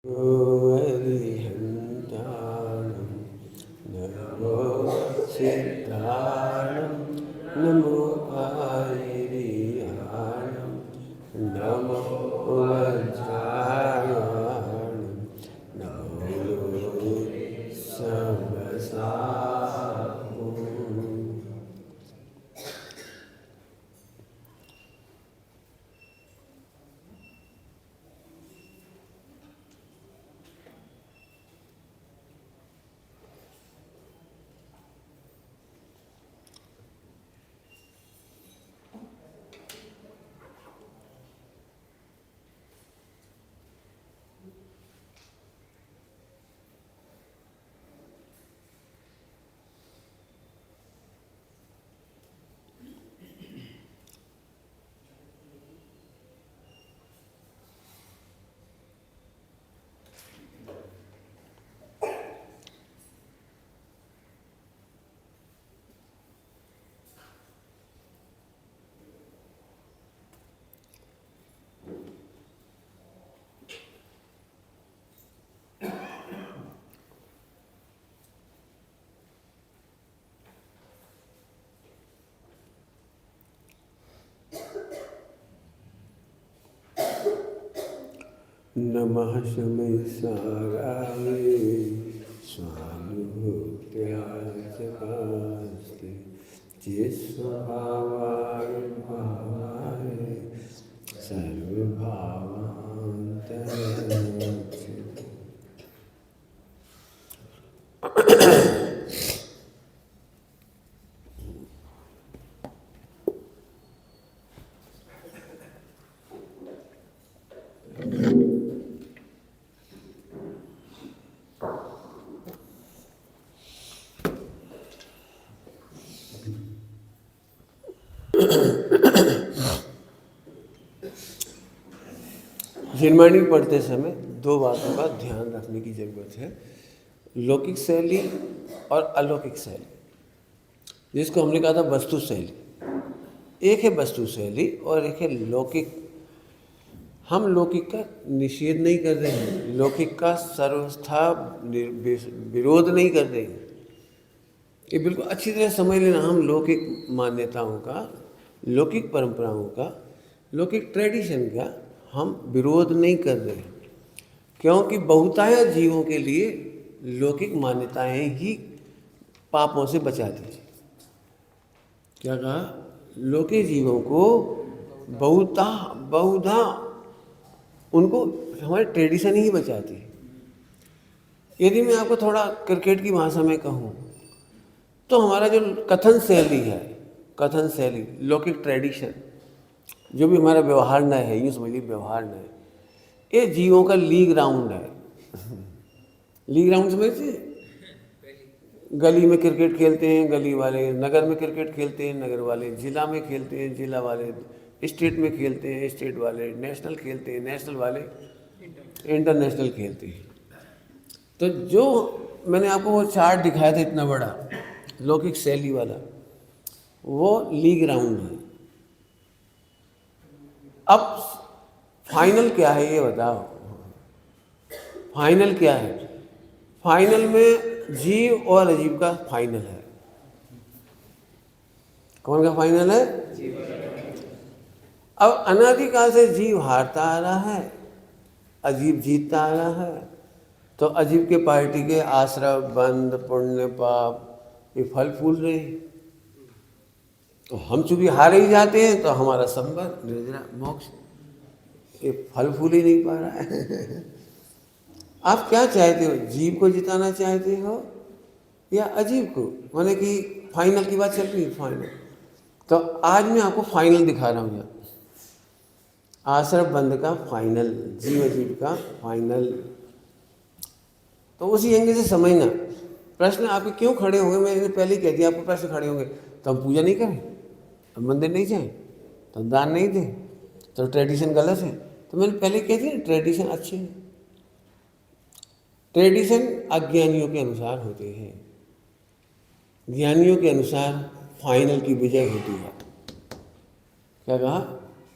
हरिहन्ताणं नमो सिद्धाणं नमो आयर्याणं नमो वज्रायणं नमो सर्वसाहुं। नमः शमै साराय स्वानुभूत्याय जगास्ते चिस्वभावाय भावाय सर्वभावान्तरक्षते। निर्माणी पढ़ते समय दो बातों का ध्यान रखने की जरूरत है, लौकिक शैली और अलौकिक शैली, जिसको हमने कहा था वस्तु शैली। एक है वस्तु शैली और एक है लौकिक। हम लौकिक का निषेध नहीं कर रहे हैं, लौकिक का सर्वस्था विरोध नहीं कर रहे हैं। ये बिल्कुल अच्छी तरह समझ लेना। हम लौकिक मान्यताओं का, लौकिक परंपराओं का, लौकिक ट्रेडिशन का हम विरोध नहीं कर रहे हैं, क्योंकि बहुतायत जीवों के लिए लौकिक मान्यताएं ही पापों से बचाती हैं। क्या कहा? लौकिक जीवों को बहुधा उनको हमारे ट्रेडिशन ही बचाती है। यदि मैं आपको थोड़ा क्रिकेट की भाषा में कहूँ तो हमारा जो कथन शैली है, कथन शैली, लौकिक ट्रेडिशन, जो भी हमारा व्यवहार न है, यूँ समझिए व्यवहार न है, ये जीवों का लीग ग्राउंड है। लीग ग्राउंड समझते? गली में क्रिकेट खेलते हैं गली वाले, नगर में क्रिकेट खेलते हैं नगर वाले, जिला में खेलते हैं जिला वाले, स्टेट में खेलते हैं स्टेट वाले, नेशनल खेलते हैं नेशनल वाले, इंटरनेशनल खेलते हैं। तो जो मैंने आपको वो चार्ट दिखाया था इतना बड़ा लौकिक शैली वाला, वो लीग राउंड है। अब फाइनल क्या है ये बताओ? फाइनल क्या है? फाइनल में जीव और अजीव का फाइनल है। कौन का फाइनल है? अब अनादिकाल से जीव हारता आ रहा है, अजीब जीतता आ रहा है। तो अजीब के पार्टी के आश्रय, बंध, पुण्य, पाप, ये फल फूल रहे हैं। तो हम चूंकि हारे ही जाते हैं तो हमारा संबंध निर्जरा मोक्ष, ये फल फूल ही नहीं पा रहा है। आप क्या चाहते हो? जीव को जिताना चाहते हो या अजीब को? माने कि फाइनल की बात चल रही है, फाइनल। तो आज मैं आपको फाइनल दिखा रहा हूँ यहाँ, आश्रय बंद का फाइनल, जीव अजीब का फाइनल। तो उसी एंगल से समझना। प्रश्न आपके क्यों खड़े होंगे, मैंने पहले ही कह दिया आपको प्रश्न खड़े होंगे। तो हम पूजा नहीं करें, हम मंदिर नहीं जाएं, तो हम दान नहीं दें, तो ट्रेडिशन गलत है। तो मैंने पहले कह दिया ट्रेडिशन अच्छे हैं। ट्रेडिशन अज्ञानियों के अनुसार होते हैं, ज्ञानियों के अनुसार फाइनल की विजय होती है। क्या कहा?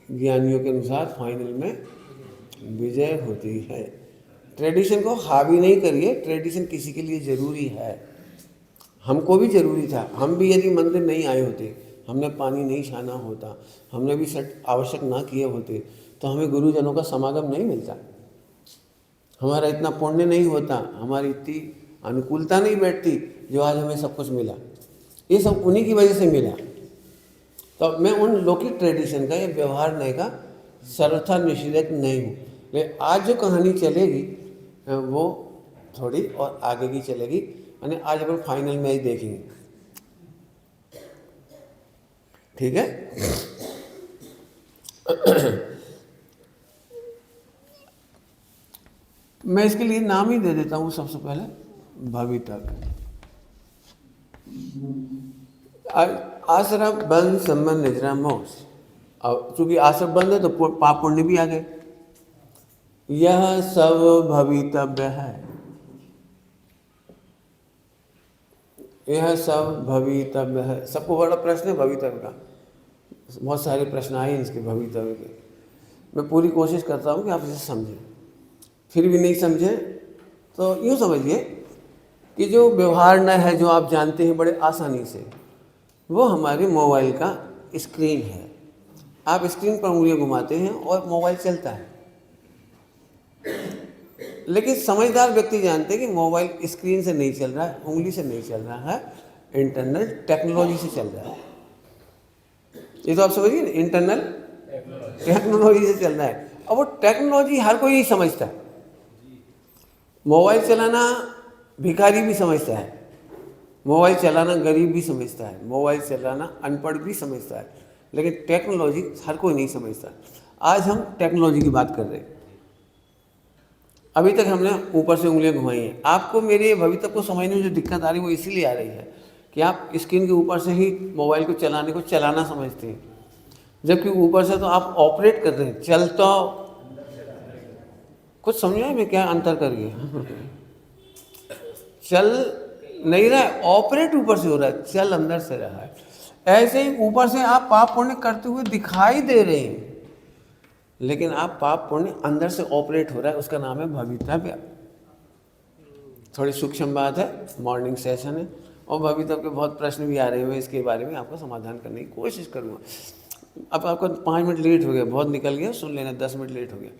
ज्ञानियों के अनुसार फाइनल में विजय होती है। ट्रेडिशन को हावी नहीं करिए, ट्रेडिशन किसी के लिए ज़रूरी है। हमको भी ज़रूरी था, हम भी यदि मंदिर नहीं आए होते, हमने पानी नहीं छाना होता, हमने भी सट आवश्यक ना किए होते, तो हमें गुरुजनों का समागम नहीं मिलता, हमारा इतना पुण्य नहीं होता, हमारी इतनी अनुकूलता नहीं बैठती जो आज हमें सब कुछ मिला। ये सब उन्हीं की वजह से मिला। तो मैं उन लौकिक ट्रेडिशन का या व्यवहार नए का सर्वथा निषेधक नहीं हूँ, लेकिन आज जो कहानी चलेगी वो थोड़ी और आगे की चलेगी, यानी आज अपन फाइनल मैच देखेंगे, ठीक है। मैं इसके लिए नाम ही दे देता हूँ सबसे पहले, भवितव्य। आश्रम बंद संबंध निद्रा मोक्ष। अब चूंकि आश्रम बंद है तो पाप पुण्य भी आ गए। यह सब भवितव्य है, यह सब भवितव्य है। सबको बड़ा प्रश्न है भवितव्य का, बहुत सारे प्रश्न आए इसके भवितव्य के। मैं पूरी कोशिश करता हूँ कि आप इसे समझें, फिर भी नहीं समझे तो यूँ समझिए कि जो व्यवहार न है, जो आप जानते हैं बड़े आसानी से, वो हमारे मोबाइल का स्क्रीन है। आप स्क्रीन पर उंगलियां घुमाते हैं और मोबाइल चलता है, लेकिन समझदार व्यक्ति जानते हैं कि मोबाइल स्क्रीन से नहीं चल रहा है, उंगली से नहीं चल रहा है, इंटरनल टेक्नोलॉजी से चल रहा है। ये तो आप समझिए ना, इंटरनल टेक्नोलॉजी से चल रहा है। अब वो टेक्नोलॉजी हर कोई नहीं समझता। मोबाइल चलाना भिखारी भी समझता है, मोबाइल चलाना गरीब भी समझता है, मोबाइल चलाना अनपढ़ भी समझता है, लेकिन टेक्नोलॉजी हर कोई नहीं समझता। आज हम टेक्नोलॉजी की बात कर रहे हैं। अभी तक हमने ऊपर से उंगलियां घुमाई हैं। आपको मेरे भवितव्य को समझने में जो दिक्कत आ रही है वो इसीलिए आ रही है कि आप स्क्रीन के ऊपर से ही मोबाइल को चलाना समझते हैं, जबकि ऊपर से तो आप ऑपरेट कर रहे हैं। चल तो कुछ समझो मैं क्या अंतर कर गया। चल नहीं रहा है, ऑपरेट ऊपर से हो रहा है, चल अंदर से रहा है। ऐसे ही ऊपर से आप पाप पुण्य करते हुए दिखाई दे रहे हैं, लेकिन आप पाप पुण्य अंदर से ऑपरेट हो रहा है, उसका नाम है भवितव्य। थोड़ी सूक्ष्म बात है, मॉर्निंग सेशन है और भवितव्य के बहुत प्रश्न भी आ रहे हैं, इसके बारे में आपको समाधान करने की कोशिश करूँगा। अब आपको 5 मिनट लेट हो गया, बहुत निकल गया, सुन लेना, 10 मिनट लेट हो गया।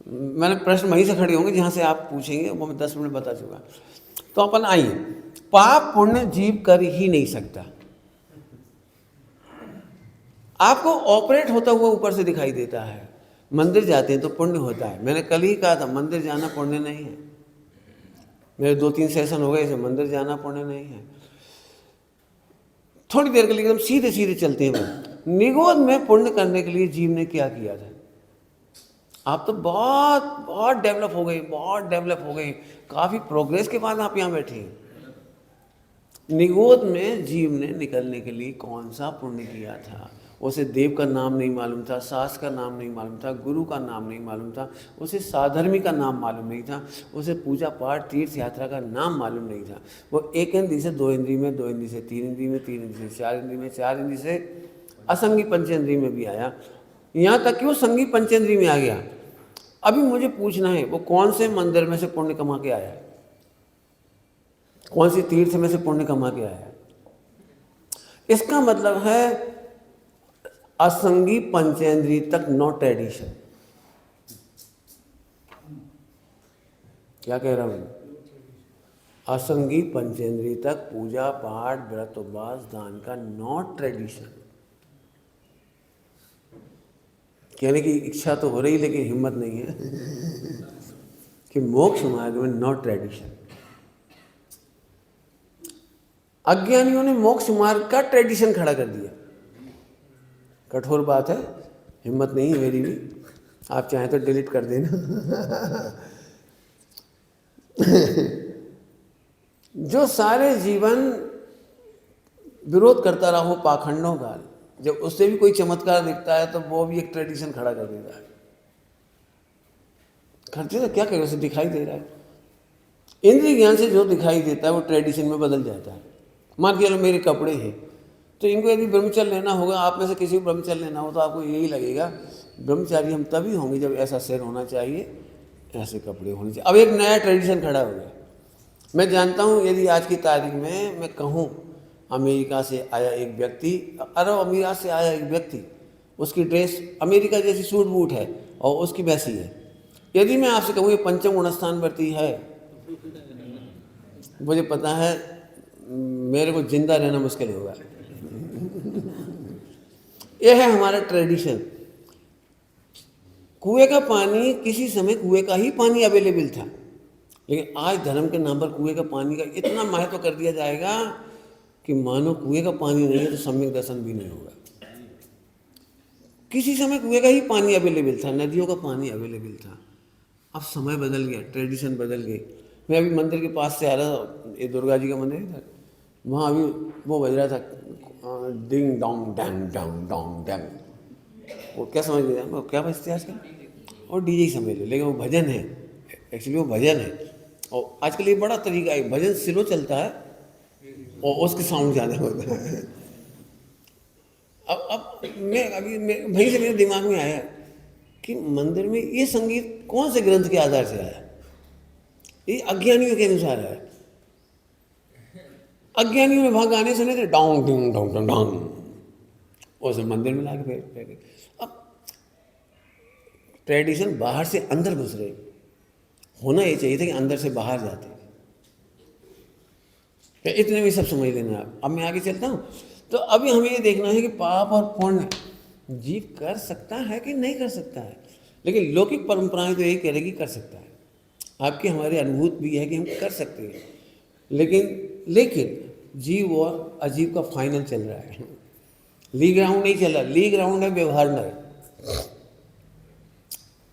मैंने प्रश्न वहीं से खड़े होंगे जहाँ से आप पूछेंगे, वो मैं 10 मिनट बता चुका। तो अपन आइए, पाप पुण्य जीव कर ही नहीं सकता। आपको ऑपरेट होता हुआ ऊपर से दिखाई देता है। मंदिर जाते हैं तो पुण्य होता है। मैंने कल ही कहा था मंदिर जाना पुण्य नहीं है। मेरे 2-3 सेशन हो गए इसे, मंदिर जाना पुण्य नहीं है। थोड़ी देर के लिए एकदम सीधे सीधे चलते हैं। निगोद में पुण्य करने के लिए जीव ने क्या किया था? आप तो बहुत बहुत डेवलप हो गए, बहुत डेवलप हो गए, काफ़ी प्रोग्रेस के बाद आप यहाँ बैठे हैं। निगोद में जीव ने निकलने के लिए कौन सा पुण्य किया था? उसे देव का नाम नहीं मालूम था, सास का नाम नहीं मालूम था, गुरु का नाम नहीं मालूम था, उसे साधर्मी का नाम मालूम नहीं था, उसे पूजा पाठ तीर्थ यात्रा का नाम मालूम नहीं था। वो 1 इंद्री से 2 इंद्री में, 2 इंद्री से 3 इंद्री में, 3 इंद्री से 4 इंद्री में, 4 इंद्री से असंगी पंचेंद्री में भी आया, यहाँ तक कि वो संगी पंचेंद्री में आ गया। अभी मुझे पूछना है वो कौन से मंदिर में से पुण्य कमा के आया है, कौन सी तीर्थ में से पुण्य कमा के आया है? इसका मतलब है असंगी पंचेंद्री तक नो ट्रेडिशन। क्या कह रहा हूं? असंगी पंचेंद्री तक पूजा पाठ व्रत उपवास दान का नॉट ट्रेडिशन। कहने की इच्छा तो हो रही लेकिन हिम्मत नहीं है कि मोक्ष मार्ग में नॉट ट्रेडिशन। अज्ञानियों ने मोक्ष मार्ग का ट्रेडिशन खड़ा कर दिया। कठोर बात है, हिम्मत नहीं है मेरी भी, आप चाहें तो डिलीट कर देना। जो सारे जीवन विरोध करता रहा हो पाखंडों का, जब उससे भी कोई चमत्कार दिखता है तो वो भी एक ट्रेडिशन खड़ा कर देता है। करते तो क्या करें, उसे दिखाई दे रहा है। इंद्रिय ज्ञान से जो दिखाई देता है वो ट्रेडिशन में बदल जाता है। मान के चलो मेरे कपड़े हैं, तो इनको यदि ब्रह्मचर्य लेना होगा, आप में से किसी को ब्रह्मचर्य लेना हो तो आपको यही लगेगा ब्रह्मचारी हम तभी होंगे जब ऐसा सिर होना चाहिए, ऐसे कपड़े होने चाहिए। अब एक नया ट्रेडिशन खड़ा हो गया। मैं जानता हूँ यदि आज की तारीख में मैं कहूँ अमेरिका से आया एक व्यक्ति, अरब अमीरात से आया एक व्यक्ति, उसकी ड्रेस अमेरिका जैसी सूट बूट है और उसकी वैसी है, यदि मैं आपसे कहूँ ये पंचम गुण स्थानवर्ती है, मुझे पता है मेरे को जिंदा रहना मुश्किल होगा। यह है हमारा ट्रेडिशन। कुएं का पानी, किसी समय कुएं का ही पानी अवेलेबल था, लेकिन आज धर्म के नाम पर कुएं का पानी का इतना महत्व कर दिया जाएगा कि मानो कुएं का पानी नहीं है तो सम्यक दर्शन भी नहीं होगा। किसी समय कुएं का ही पानी अवेलेबल था, नदियों का पानी अवेलेबल था। अब समय बदल गया, ट्रेडिशन बदल गई। मैं अभी मंदिर के पास से आ रहा था, ये दुर्गा जी का मंदिर था, वहाँ अभी वो बज रहा था ding dong dang Dong Dong dang, वो क्या समझ लिया, वो क्या बजते हैं आजकल, और डीजे ही समझ लो, लेकिन वो भजन है, एक्चुअली वो भजन है। और आजकल ये बड़ा तरीका है, भजन स्लो चलता है और उसके साउंड ज़्यादा होता है। अब मैं वहीं से मेरे दिमाग में आया कि मंदिर में ये संगीत कौन से ग्रंथ के आधार से आया? ये अज्ञानियों के अनुसार है। अज्ञानियों ने वहाँ गाने सुने थे, dong ding dong Dong Dong, उसे मंदिर में ला के फेंक। अब ट्रेडिशन बाहर से अंदर घुस रहे, होना ये चाहिए था कि अंदर से बाहर जाते। तो इतने में सब समझ लेना। अब मैं आगे चलता हूँ। तो अभी हमें ये देखना है कि पाप और पुण्य जीव कर सकता है कि नहीं कर सकता है, लेकिन लौकिक परंपराएं तो यही कह रही कि कर सकता है। आपकी हमारी अनुभूत भी है कि हम कर सकते हैं, लेकिन जीव और अजीव का फाइनल चल रहा है। लीग राउंड नहीं चल रहा, लीग राउंड है व्यवहार नय।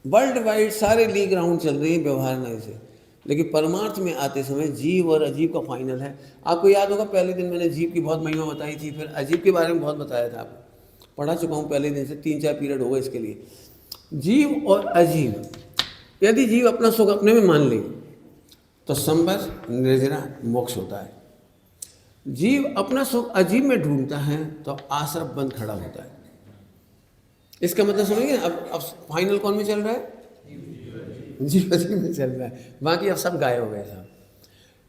वर्ल्ड वाइड सारे लीग राउंड चल रही है व्यवहार नय से, लेकिन परमार्थ में आते समय जीव और अजीव का फाइनल है। आपको याद होगा पहले दिन मैंने जीव की बहुत महिमा बताई थी, फिर अजीब के बारे में बहुत बताया था। आपको पढ़ा चुका हूँ पहले दिन से, 3-4 पीरियड हो गए इसके लिए। जीव और अजीव, यदि जीव अपना सुख अपने में मान ले तो संवर निर्जरा मोक्ष होता है। जीव अपना सुख अजीब में ढूंढता है तो आश्रम बंद खड़ा होता है। इसका मतलब समझिए। अब फाइनल कौन में चल रहा है? जीव अजीब में चल रहा है, बाकी अब सब गायब हो गए साहब।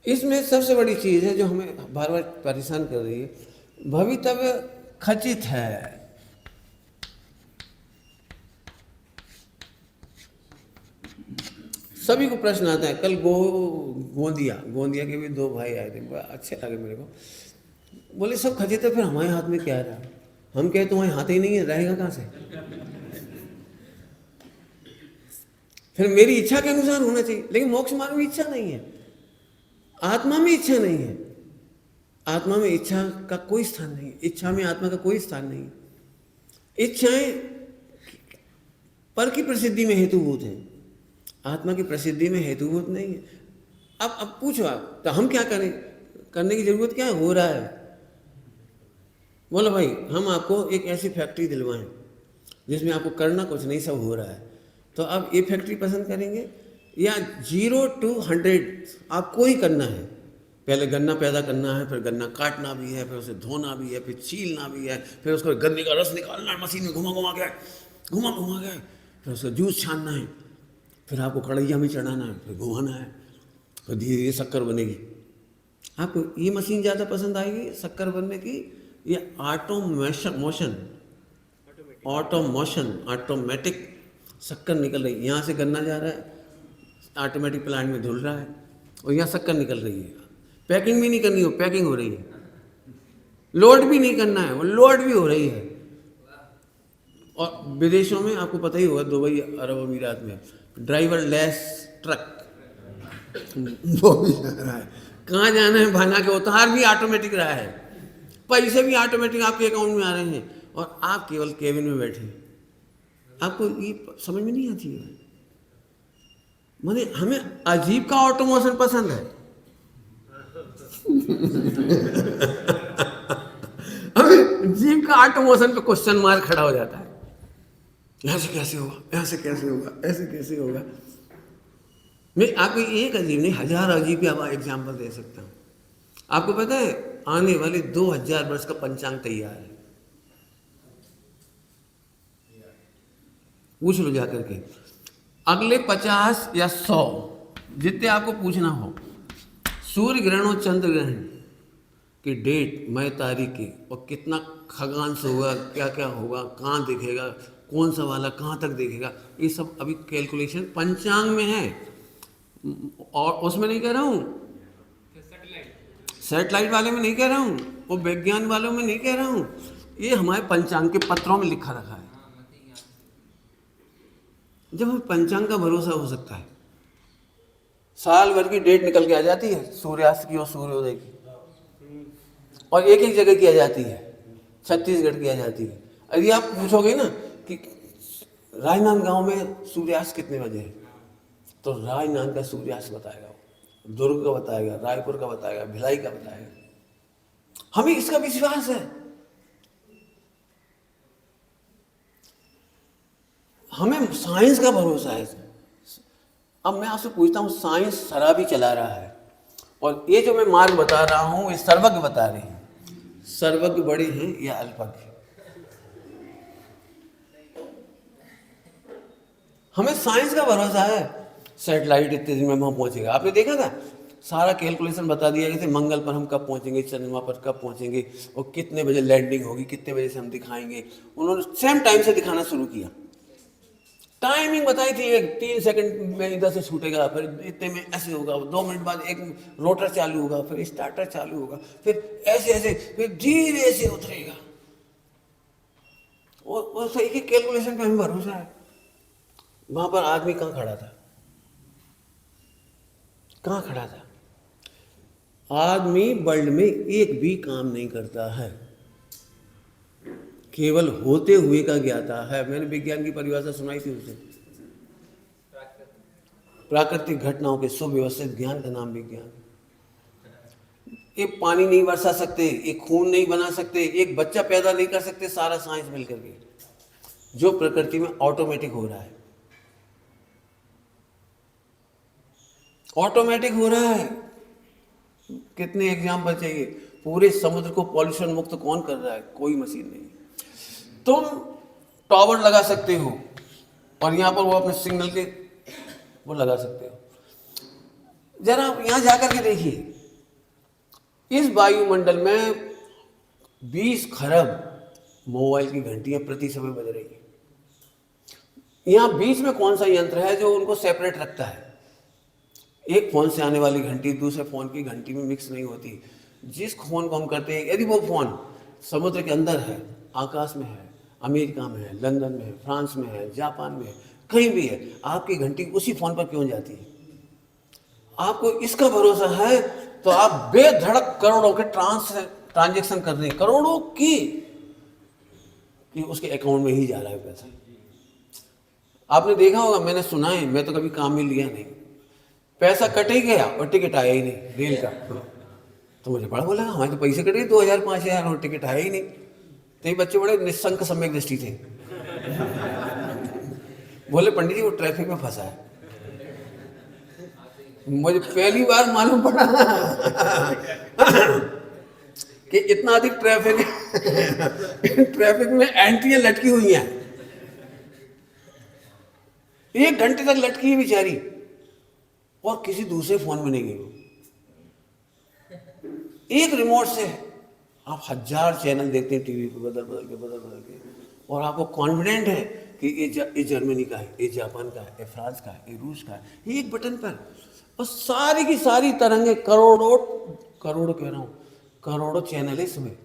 इसमें सबसे बड़ी चीज़ है जो हमें बार बार परेशान कर रही है, भवितव्य खचित है। सभी को प्रश्न आता है। कल गोंदिया के भी 2 भाई आए थे, बड़ा अच्छे लगे मेरे को। बोले सब खचित है, फिर हमारे हाथ में क्या रहा? हम कहे तुम्हारे हाथ ही नहीं है, रहेगा कहाँ से? फिर मेरी इच्छा के अनुसार होना चाहिए, लेकिन मोक्ष मार्ग में इच्छा नहीं है, आत्मा में इच्छा नहीं है। आत्मा में इच्छा का कोई स्थान नहीं, इच्छा में आत्मा का कोई स्थान नहीं। इच्छाएं पर की प्रसिद्धि में हेतुभूत हैं, आत्मा की प्रसिद्धि में हेतुभूत नहीं है। अब पूछो आप, तो हम क्या करें? करने की जरूरत क्या हो रहा है? बोलो भाई, हम आपको एक ऐसी फैक्ट्री दिलवाएं जिसमें आपको करना कुछ नहीं, सब हो रहा है, तो आप ये फैक्ट्री पसंद करेंगे या 0 to 100 आपको ही करना है? पहले गन्ना पैदा करना है, फिर गन्ना काटना भी है, फिर उसे धोना भी है, फिर छीलना भी है, फिर उसको गन्ने का रस निकालना है, मशीन में घुमा के, फिर उसका जूस छानना है, फिर आपको कढ़ैया में चढ़ाना है, फिर घुमाना है, फिर धीरे धीरे शक्कर बनेगी। आपको ये मशीन ज़्यादा पसंद आएगी शक्कर बनने की, ये ऑटोमेटिक शक्कर निकल रही है। यहाँ से गन्ना जा रहा है, ऑटोमेटिक प्लांट में धुल रहा है, और यहाँ शक्कर निकल रही है। पैकिंग भी नहीं करनी हो, पैकिंग हो रही है। लोड भी नहीं करना है, वो लोड भी हो रही है। और विदेशों में आपको पता ही होगा, दुबई अरब अमीरात में ड्राइवर लेस ट्रक वो भी जा रहा है। कहाँ जाना है भाना के उतार भी ऑटोमेटिक रहा है, पैसे भी ऑटोमेटिक आपके अकाउंट में आ रहे हैं, और आप केवल केबिन में बैठे। आपको ये समझ में नहीं आती है। माने हमें अजीब का ऑटोमोशन पसंद है। हमें जीव का ऑटोमोशन पे क्वेश्चन मार्क खड़ा हो जाता है, यहाँ से कैसे होगा, ऐसे कैसे होगा, ऐसे कैसे होगा। मैं आपको एक अजीब नहीं, 1000 अजीब का एग्जाम्पल दे सकता हूँ। आपको पता है आने वाले 2000 वर्ष का पंचांग तैयार है, पूछ लो जाकर के। अगले 50 या 100 जितने आपको पूछना हो, सूर्य ग्रहण और चंद्र ग्रहण की डेट, मई तारीख की, और कितना खगांश होगा, क्या क्या होगा, कहाँ दिखेगा, कौन सा वाला कहाँ तक दिखेगा, ये सब अभी कैलकुलेशन पंचांग में है। और उसमें नहीं कह रहा हूँ, सेटेलाइट वाले में नहीं कह रहा हूँ, वो विज्ञान वालों में नहीं कह रहा हूँ, ये हमारे पंचांग के पत्रों में लिखा रखा है। जब हमें पंचांग का भरोसा हो सकता है, साल भर की डेट निकल के आ जाती है, सूर्यास्त की और सूर्योदय की, और एक एक जगह की आ जाती है, छत्तीसगढ़ की आ जाती है। यदि आप पूछोगे ना कि राजनांदगांव में सूर्यास्त कितने बजे है, तो राजनांद का सूर्यास्त बताएगा, दुर्ग का बताएगा, रायपुर का बताएगा, भिलाई का बताएगा। हमें इसका विश्वास है, हमें साइंस का भरोसा है। अब मैं आपसे पूछता हूँ, साइंस शराबी चला रहा है, और ये जो मैं मार्ग बता रहा हूँ ये सर्वज्ञ बता रहे हैं। सर्वज्ञ बड़े हैं या अल्पज्ञ? हमें साइंस का भरोसा है, सैटेलाइट इतने दिन में वहाँ पहुँचेगा। आपने देखा था, सारा कैलकुलेशन बता दिया कि मंगल पर हम कब पहुँचेंगे, चंद्रमा पर कब पहुँचेंगे, और कितने बजे लैंडिंग होगी, कितने बजे से हम दिखाएंगे। उन्होंने सेम टाइम से दिखाना शुरू किया, टाइमिंग बताई थी, 3 सेकंड में इधर से छूटेगा, फिर इतने में ऐसे होगा, 2 मिनट बाद एक रोटर चालू होगा, फिर स्टार्टर चालू होगा, फिर ऐसे ऐसे, फिर धीरे से उतरेगा। और सही के कैलकुलेशन पे हमें भरोसा है। वहां पर आदमी कहाँ खड़ा था? कहाँ खड़ा था? आदमी वर्ल्ड में एक भी काम नहीं करता है, केवल होते हुए का ज्ञाता है। मैंने विज्ञान की परिभाषा सुनाई थी उसे, प्राकृतिक घटनाओं के सुव्यवस्थित ज्ञान का नाम विज्ञान। एक पानी नहीं बरसा सकते, एक खून नहीं बना सकते, एक बच्चा पैदा नहीं कर सकते, सारा साइंस मिलकर के। जो प्रकृति में ऑटोमेटिक हो रहा है, ऑटोमेटिक हो रहा है। कितने एग्जाम्पल चाहिए? पूरे समुद्र को पॉल्यूशन मुक्त कौन कर रहा है? कोई मशीन नहीं। तुम टावर लगा सकते हो, और यहाँ पर वो अपने सिग्नल के वो लगा सकते हो। जरा यहाँ जाकर के देखिए, इस वायुमंडल में 20 खरब मोबाइल की घंटियां प्रति समय बज रही है। यहाँ बीच में कौन सा यंत्र है जो उनको सेपरेट रखता है? एक फोन से आने वाली घंटी दूसरे फोन की घंटी में मिक्स नहीं होती। जिस फोन को हम करते हैं, यदि वो फोन समुद्र के अंदर है, आकाश में है, अमेरिका में है, लंदन में है, फ्रांस में है, जापान में है, कहीं भी है, आपकी घंटी उसी फोन पर क्यों जाती है? आपको इसका भरोसा है तो आप बेधड़क करोड़ों के ट्रांजेक्शन कर रहे हैं, करोड़ों की, कि उसके अकाउंट में ही जा रहा है पैसा। आपने देखा होगा, मैंने सुना है, मैं तो कभी काम में लिया नहीं, पैसा कट ही गया और टिकट आया ही नहीं रेल का। तो मुझे बड़ा बोला, हमारे तो पैसे कटे 2000-5000 और टिकट आया ही नहीं। तो ये बच्चे बड़े निशंक सम्यक दृष्टि थे। बोले पंडित जी वो ट्रैफिक में फंसा है। मुझे पहली बार मालूम पड़ा कि इतना अधिक ट्रैफिक में एंट्रियां लटकी हुई हैं, 1 घंटे तक लटकी है बेचारी, और किसी दूसरे फोन में नहीं गई। एक रिमोट से आप 1000 चैनल देखते हैं टीवी पे, बदल बदल के, और आपको कॉन्फिडेंट है कि ये जर्मनी का है, ये जापान का है, ये फ्रांस का है, ये रूस का है, एक बटन पर। और सारी की सारी तरंगे, करोड़ों कह रहा हूँ, करोड़ों चैनल है इसमें।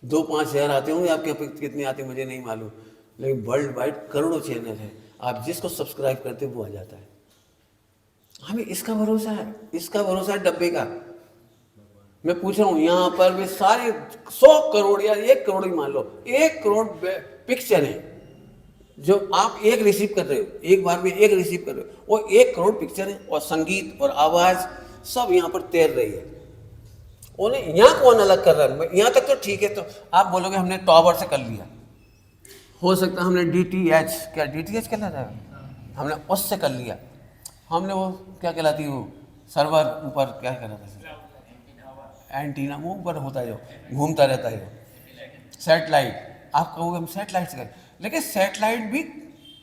2-5 हज़ार आते होंगे, आपके कितने आते मुझे नहीं मालूम, लेकिन वर्ल्ड वाइड करोड़ों चैनल है। आप जिसको सब्सक्राइब करते वो आ जाता है। हमें इसका भरोसा है, इसका भरोसा है डब्बे का। मैं पूछ रहा हूँ, यहाँ पर वे सारे 100 करोड़ या 1 करोड़ ही मान लो, 1 करोड़ पिक्चर है जो आप एक रिसीव कर रहे हो, एक बार में एक रिसीव कर रहे हो, वो 1 करोड़ पिक्चर है, और संगीत और आवाज़ सब यहाँ पर तैर रही है। उन्हें यहाँ कौन अलग कर रहा है? यहाँ तक तो ठीक है। तो आप बोलोगे हमने टॉवर से कर लिया, हो सकता है हमने DTH, क्या DTH कहलाता है, हमने उससे कर लिया, हमने वो क्या कहलाती है, वो सर्वर ऊपर क्या कहलाता है, एंटीना, वो ऊपर होता है जो घूमता रहता है, सैटेलाइट। आप कहोगे हम सैटेलाइट से करें, लेकिन सैटेलाइट भी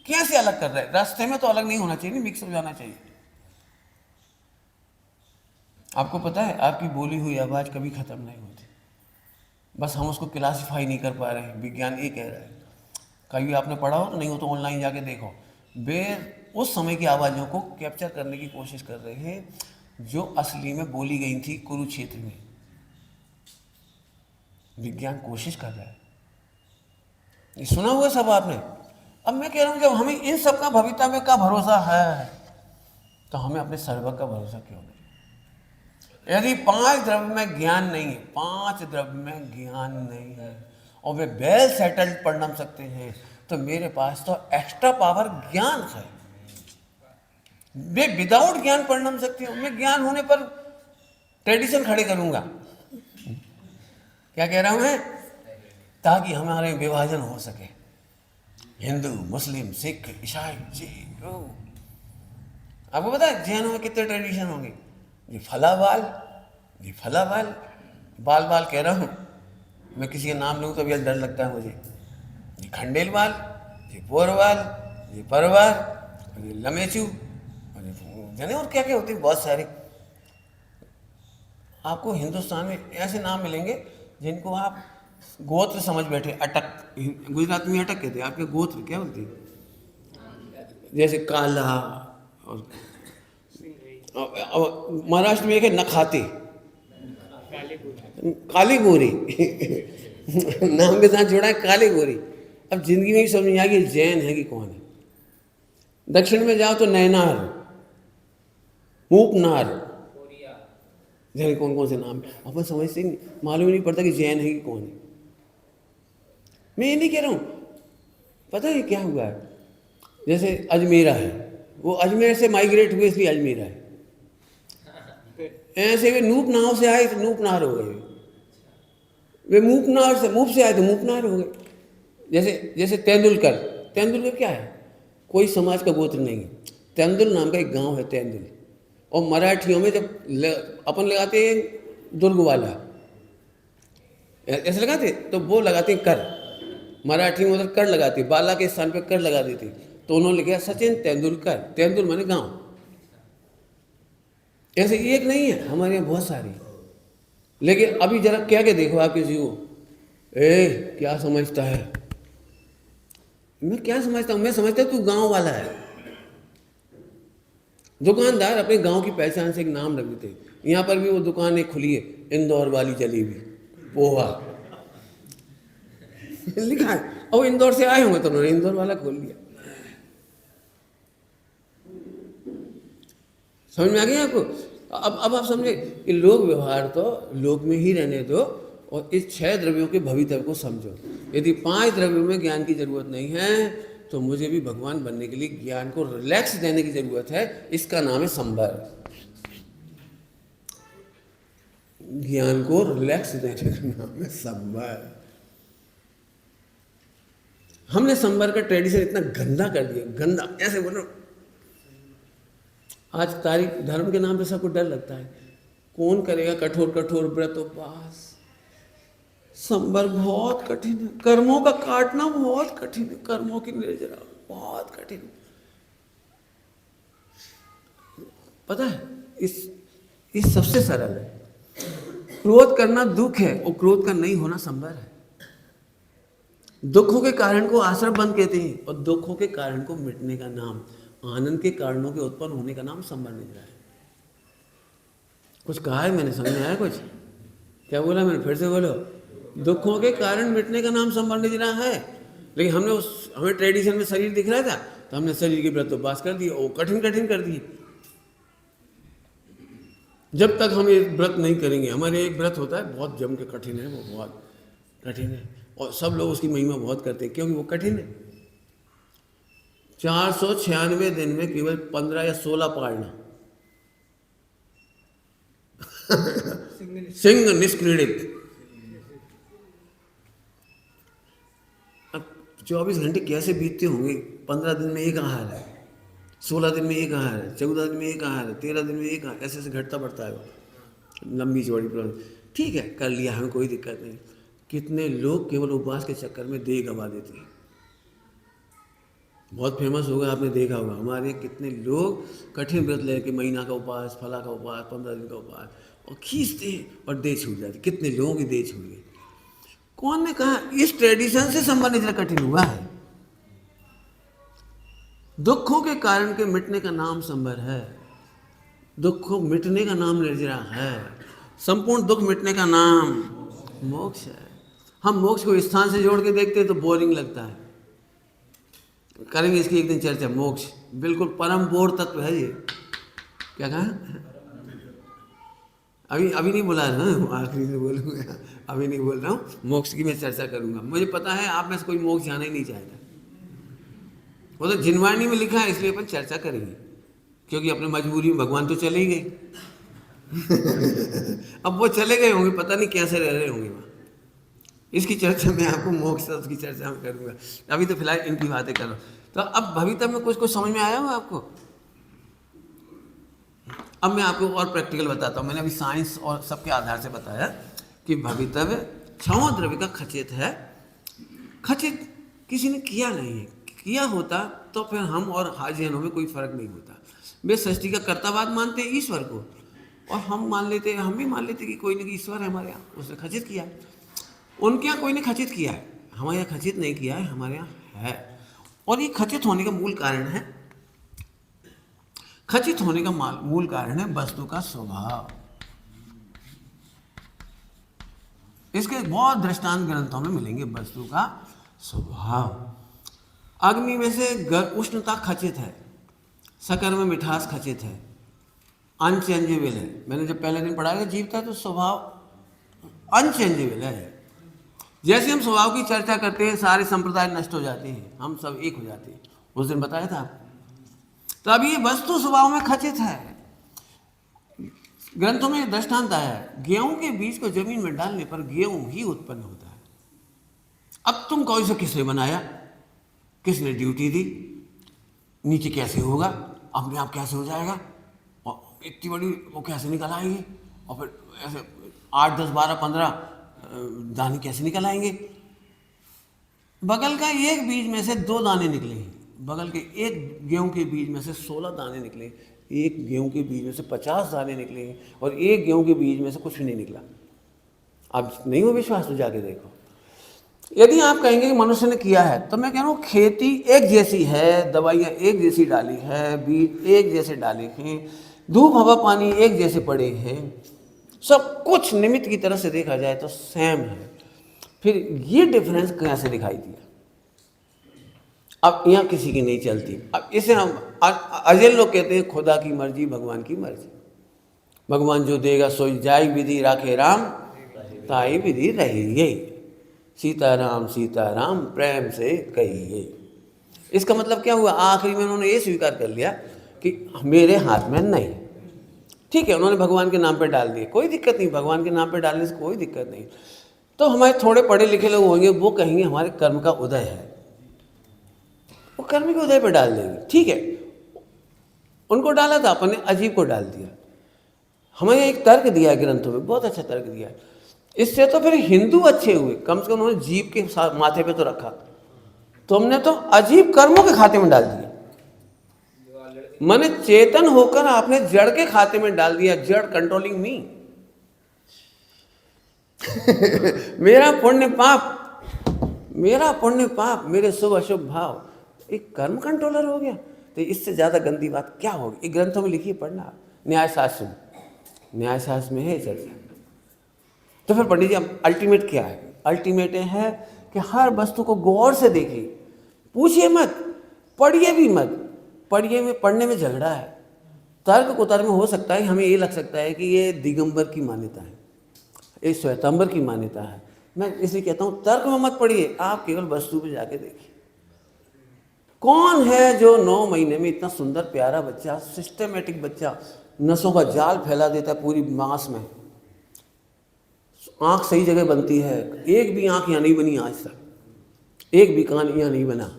कैसे अलग कर रहा है? रास्ते में तो अलग नहीं होना चाहिए, नहीं मिक्स हो जाना चाहिए। आपको पता है आपकी बोली हुई आवाज़ कभी ख़त्म नहीं होती, बस हम उसको क्लासीफाई नहीं कर पा रहे हैं। विज्ञान ये कह रहा है, कभी आपने पढ़ा हो तो, नहीं हो तो ऑनलाइन जाके देखो। वे उस समय की आवाज़ों को कैप्चर करने की कोशिश कर रहे हैं जो असली में बोली गई थी कुरुक्षेत्र में। विज्ञान कोशिश कर रहा है, ये सुना हुआ सब आपने। अब मैं कह रहा हूँ जब हमें इन सब का भविष्य का भरोसा है तो हमें अपने सर्वज्ञ का भरोसा क्यों नहीं? यदि 5 द्रव्य में ज्ञान नहीं है, 5 द्रव्य में ज्ञान नहीं है और वे वेल सेटल्ड परिणम सकते हैं, तो मेरे पास तो एक्स्ट्रा पावर ज्ञान है। वे विदाउट ज्ञान परिणम सकते हो। मैं ज्ञान होने पर ट्रेडिशन खड़े करूंगा। क्या कह रहा हूं मैं? ताकि हमारे विभाजन हो सके, हिंदू, मुस्लिम, सिख, ईसाई, जैन। आपको पता है जैनों में कितने ट्रेडिशन होंगे? ये फलाबाल, ये फलाबाल, बाल बाल कह रहा हूँ मैं, किसी का नाम लूँ तो भी डर लगता है मुझे। ये खंडेल बाल, ये पोरवाल, ये परवार, ये लमेचू, और ये जाने और क्या क्या होते हैं, बहुत सारे। आपको हिंदुस्तान में ऐसे नाम मिलेंगे जिनको आप गोत्र समझ बैठे। अटक, गुजरात में अटक कहते हैं, आपके गोत्र क्या बोलते हैं? जैसे काला, और महाराष्ट्र में एक है नखाते, काली गोरी नाम के साथ जोड़ा है काली गोरी। अब जिंदगी में भी समझ नहीं आएगी जैन है कि कौन है। दक्षिण में जाओ तो नैनार, मूपनार, जाने कौन कौन से नाम अपन समझते नहीं, मालूम नहीं पड़ता कि जैन है कि कौन है। मैं ये नहीं कह रहा हूँ, पता है क्या हुआ है? जैसे अजमेरा है, वो अजमेर से माइग्रेट हुए इसलिए अजमेरा है। ऐसे वे नूप नाव से आए तो नूपनार हो गए, वे मूपनार से, मूप से आए तो मूपनार हो गए। जैसे जैसे तेंदुलकर, तेंदुलकर क्या है? कोई समाज का गोत्र नहीं है। तेंदुल नाम का एक गांव है तेंदुल, और मराठियों में जब अपन लगाते हैं दुर्ग वाला, ऐसे लगाते तो वो लगाते हैं कर, मराठी में उधर कर लगाते, बाला के स्थान पे कर लगा देते, तो उन्होंने लिखा सचिन तेंदुलकर, तेंदुल माने गांव। ऐसे एक नहीं है, हमारे यहाँ बहुत सारी। लेकिन अभी जरा क्या क्या देखो आप किसी को, क्या समझता है? मैं क्या समझता हूँ? मैं समझता तू गांव वाला है। दुकानदार अपने गांव की पहचान से एक नाम रख देते। यहाँ पर भी वो दुकान एक खुली है, इंदौर वाली जलेबी पोहा लिखा है, और इंदौर से आए होंगे तो उन्होंने इंदौर वाला खोल लिया। समझ में आ गया आपको? अब आप समझे कि लोक व्यवहार तो लोक में ही रहने दो, और इस 6 द्रव्यों के भवितव्य को समझो। यदि 5 द्रव्यों में ज्ञान की जरूरत नहीं है तो मुझे भी भगवान बनने के लिए ज्ञान को रिलैक्स देने की जरूरत है। इसका नाम है संवर। ज्ञान को रिलैक्स देने का नाम है संवर। हमने संवर का ट्रेडिशन इतना गंदा कर दिया, गंदा ऐसे बोलो। आज तारीख धर्म के नाम पे सबको डर लगता है, कौन करेगा कठोर कठोर व्रत उपवास। संवर बहुत कठिन है, कर्मों का काटना बहुत कठिन है, कर्मों की निर्जरा बहुत कठिन है। पता है इस सबसे सरल है। क्रोध करना दुख है, और क्रोध का नहीं होना संवर है। दुखों के कारण को आश्रम बंद कहते हैं, और दुखों के कारण को मिटने का नाम, आनंद के कारणों के उत्पन्न होने का नाम संवर निद्रा है। कुछ कहा है मैंने, समझ में आया कुछ? क्या बोला मैंने? फिर से बोलो। दुखों के कारण मिटने का नाम संवर निद्रा है। लेकिन हमें ट्रेडिशन में शरीर दिख रहा था तो हमने शरीर के व्रत उपवास कर दिए, वो कठिन कठिन कर दिए। जब तक हम ये व्रत नहीं करेंगे, हमारे एक व्रत होता है बहुत जम के कठिन है, वो बहुत कठिन है, और सब लोग उसकी महिमा बहुत करते हैं क्योंकि वो कठिन है। 496 दिन में केवल 15 या 16 पाड़ना सिंह निष्क्रीडित। अब 24 घंटे कैसे बीतते होंगे? 15 दिन में एक आहार है, 16 दिन में एक आहार है, 14 दिन में एक आहार है, 13 दिन में एक आहार, ऐसे ऐसे घटता बढ़ता है। लंबी चौड़ी प्रॉब्लम, ठीक है कर लिया, हमें कोई दिक्कत नहीं। कितने लोग केवल उपवास के चक्कर में देह गवा देते हैं। बहुत फेमस होगा, आपने देखा होगा हमारे यहाँ कितने लोग कठिन व्रत लेके महीना का उपवास, फला का उपवास, 15 दिन का उपवास, और खींचते हैं और देह छूट जाती, कितने लोगों की देह छूट गई। कौन ने कहा? इस ट्रेडिशन से संबंधित इतना कठिन हुआ है। दुखों के कारण के मिटने का नाम संबर है, दुखों मिटने का नाम निर्जरा है, संपूर्ण दुख मिटने का नाम मोक्ष है। हम मोक्ष को स्थान से जोड़ के देखते हैं तो बोरिंग लगता है, करेंगे इसकी एक दिन चर्चा। मोक्ष बिल्कुल परम बोर तत्व है ये। क्या कहा? अभी नहीं बोला ना, आखिरी में बोलूँगा, अभी नहीं बोल रहा हूँ। मोक्ष की मैं चर्चा करूँगा। मुझे पता है आप में से कोई मोक्ष जाना ही नहीं चाहेगा, वो तो जिनवाणी में लिखा है, इसलिए अपन चर्चा करेंगे, क्योंकि अपने मजबूरी में भगवान तो चले ही गए। अब वो चले गए होंगे, पता नहीं कैसे रह रहे होंगे वहाँ। इसकी चर्चा मैं आपको मोक्ष की चर्चा में करूँगा, अभी तो फिलहाल इनकी बातें करो। तो अब भवितव्य में कुछ समझ में आया होगा आपको। अब मैं आपको और प्रैक्टिकल बताता हूँ। मैंने अभी साइंस और सबके आधार से बताया कि भवितव्य छहों द्रव्य का खचित है। खचित किसी ने किया नहीं है, किया होता तो फिर हम और हाजियनों में कोई फर्क नहीं होता। वे सृष्टि का कर्तावाद मानते हैं ईश्वर को, और हम भी मान लेते कि कोई न कोई ईश्वर है हमारे यहाँ, उसने खचित किया। उनके यहाँ कोई ने खचित किया है, हमारे यहाँ खचित नहीं किया है, हमारे यहाँ है। और ये खचित होने का मूल कारण है, खचित होने का मूल कारण है वस्तु का स्वभाव। इसके बहुत दृष्टांत ग्रंथों में मिलेंगे। वस्तु का स्वभाव, अग्नि में से उष्णता खचित है, शक्कर में मिठास खचित है, अनचेंजेबल है। मैंने जब पहले दिन पढ़ाया जीव था तो स्वभाव अनचेंजेबल है। जैसे हम स्वभाव की चर्चा करते हैं सारे संप्रदाय नष्ट हो जाते हैं, हम सब एक हो जाते हैं, उस दिन बताया था। तो अब ये वस्तु स्वभाव में खचित है। ग्रंथों में दृष्टांत आया है, गेहूं के बीज को जमीन में डालने पर गेहूं ही उत्पन्न होता है। अब तुम कहो इसे किसने बनाया, किसने ड्यूटी दी, नीचे कैसे होगा, अपने आप कैसे हो जाएगा, और इतनी बड़ी वो कैसे निकल आएगी, और फिर ऐसे 8, 10, 12, 15 दाने कैसे निकल आएंगे। बगल का एक बीज में से 2 दाने निकले हैं, बगल के एक गेहूं के बीज में से 16 दाने निकले, एक गेहूं के बीज में से 50 दाने निकले, और एक गेहूं के बीज में से कुछ भी नहीं निकला। अब नहीं हो विश्वास तो जाके देखो। यदि आप कहेंगे कि मनुष्य ने किया है, तो मैं कह रहा हूँ खेती एक जैसी है, दवाइयाँ एक जैसी डाली है, बीज एक जैसे डाले हैं, धूप हवा पानी एक जैसे पड़े हैं, सब कुछ निमित्त की तरह से देखा जाए तो सेम है। फिर ये डिफरेंस कैसे दिखाई दिया? अब यहाँ किसी की नहीं चलती। अब इसे हम अजय लोग कहते हैं खुदा की मर्जी, भगवान की मर्जी। भगवान जो देगा सोई जाई विधि राखे राम, ताई विधि रहिए। सीताराम सीताराम प्रेम से कहिए। इसका मतलब क्या हुआ? आखिरी में उन्होंने ये स्वीकार कर लिया कि मेरे हाथ में नहीं। ठीक है, उन्होंने भगवान के नाम पे डाल दिए, कोई दिक्कत नहीं, भगवान के नाम पे डालने से कोई दिक्कत नहीं। तो हमारे थोड़े पढ़े लिखे लोग होंगे, वो कहेंगे हमारे कर्म का उदय है, वो कर्म के उदय पे डाल देंगे। ठीक है, उनको डाला था, अपन ने अजीब को डाल दिया। हमें एक तर्क दिया है ग्रंथों में, बहुत अच्छा तर्क दिया है। इससे तो फिर हिंदू अच्छे हुए, कम से कम उन्होंने जीव के माथे पे तो रखा, तुमने तो अजीब कर्मों के खाते में डाल दिया। मैंने चेतन होकर आपने जड़ के खाते में डाल दिया, जड़ कंट्रोलिंग मी। मेरा पुण्य पाप, मेरे शुभ अशुभ भाव, एक कर्म कंट्रोलर हो गया। तो इससे ज़्यादा गंदी बात क्या होगी? एक ग्रंथों में लिखी है, पढ़ना, न्यायशास्त्र में है चर्चा। तो फिर पंडित जी अल्टीमेट क्या है? अल्टीमेट है कि हर वस्तु को गौर से देखिए, पूछिए मत, पढ़िए भी मत। पढ़ने में झगड़ा है, तर्क कुतर्क में हो सकता है, हमें ये लग सकता है कि ये दिगंबर की मान्यता है, ये श्वेतांबर की मान्यता है। मैं इसलिए कहता हूँ तर्क में मत पढ़िए, आप केवल वस्तु पे जाके देखिए। कौन है जो 9 महीने में इतना सुंदर प्यारा बच्चा, सिस्टमेटिक बच्चा, नसों का जाल फैला देता है पूरी मांस में, आँख सही जगह बनती है, एक भी आँख यहाँ नहीं बनी आज तक, एक भी कान यहाँ नहीं बना,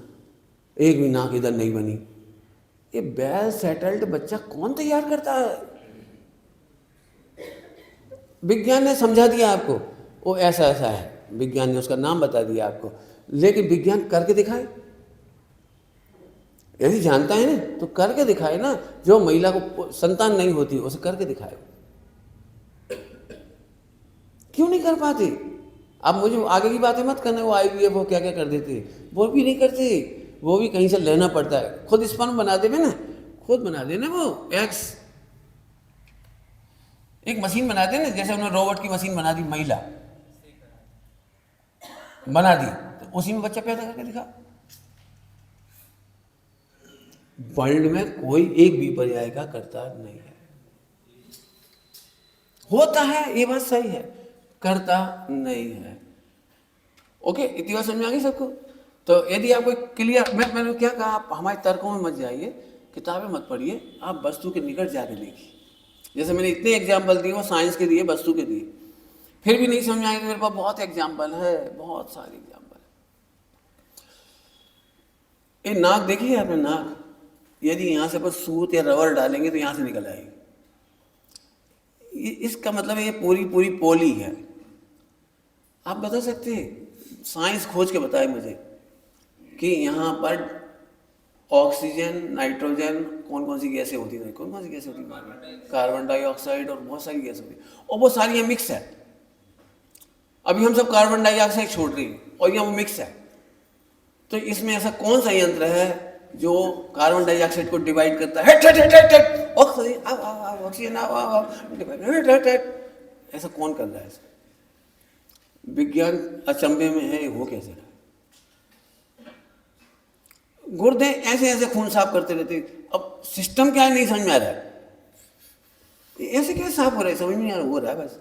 एक भी नाक इधर नहीं बनी। ये वेल सेटल्ड बच्चा कौन तैयार करता है? विज्ञान ने समझा दिया आपको, वो ऐसा ऐसा है, विज्ञान ने उसका नाम बता दिया आपको, लेकिन विज्ञान करके दिखाए। यदि जानता है ना तो करके दिखाए ना। जो महिला को संतान नहीं होती उसे करके दिखाए। क्यों नहीं कर पाते? आप मुझे आगे की बातें मत करना, वो IVF वो क्या क्या कर देते, वो भी नहीं करते। वो भी कहीं से लेना पड़ता है। खुद स्पर्म बना देवे ना, खुद बना देना वो एक्स। एक मशीन बना दे ना, जैसे उन्होंने रोबोट की मशीन बना दी, महिला बना दी, तो उसी में बच्चा पैदा करके दिखा। वर्ल्ड में कोई एक भी पर्याय का करता नहीं है। होता है, ये बात सही है, करता नहीं है। ओके, इतनी बात समझ में आ गई सबको? तो यदि आपको क्लियर, मैंने क्या कहा, आप हमारे तर्कों में मत जाइए, किताबें मत पढ़िए, आप वस्तु के निकट जाके देखिए। जैसे मैंने इतने एग्जाम्पल दिए, वो साइंस के दिए, वस्तु के दिए, फिर भी नहीं समझ आएंगे, मेरे पास बहुत एग्जाम्पल है, बहुत सारे एग्जाम्पल है। ये नाक देखिए आपने, नाक यदि यहाँ से पर सूत या रबर डालेंगे तो यहाँ से निकल आएगी। इसका मतलब ये पूरी पूरी पोली है। आप बता सकते हैं? साइंस खोज के बताए मुझे कि यहाँ पर ऑक्सीजन, नाइट्रोजन, कौन कौन सी गैसें होती हैं, कौन कौन सी गैसें होती हैं, कार्बन डाइऑक्साइड और बहुत सारी गैसें होती हैं, और वो सारी यहाँ मिक्स है। अभी हम सब कार्बन डाइऑक्साइड छोड़ रही हैं और यहाँ वो मिक्स है। तो इसमें ऐसा कौन सा यंत्र है जो कार्बन डाइऑक्साइड को डिवाइड करता है? ऑक्सीजन, ऐसा कौन कर रहा है? विज्ञान अचंभे में है, हो कैसे रहा? गुर्दे ऐसे ऐसे खून साफ करते रहते। अब सिस्टम क्या है नहीं समझ में आ रहा है। ऐसे कैसे साफ हो रहा है समझ में नहीं आ रहा, हो रहा है बस,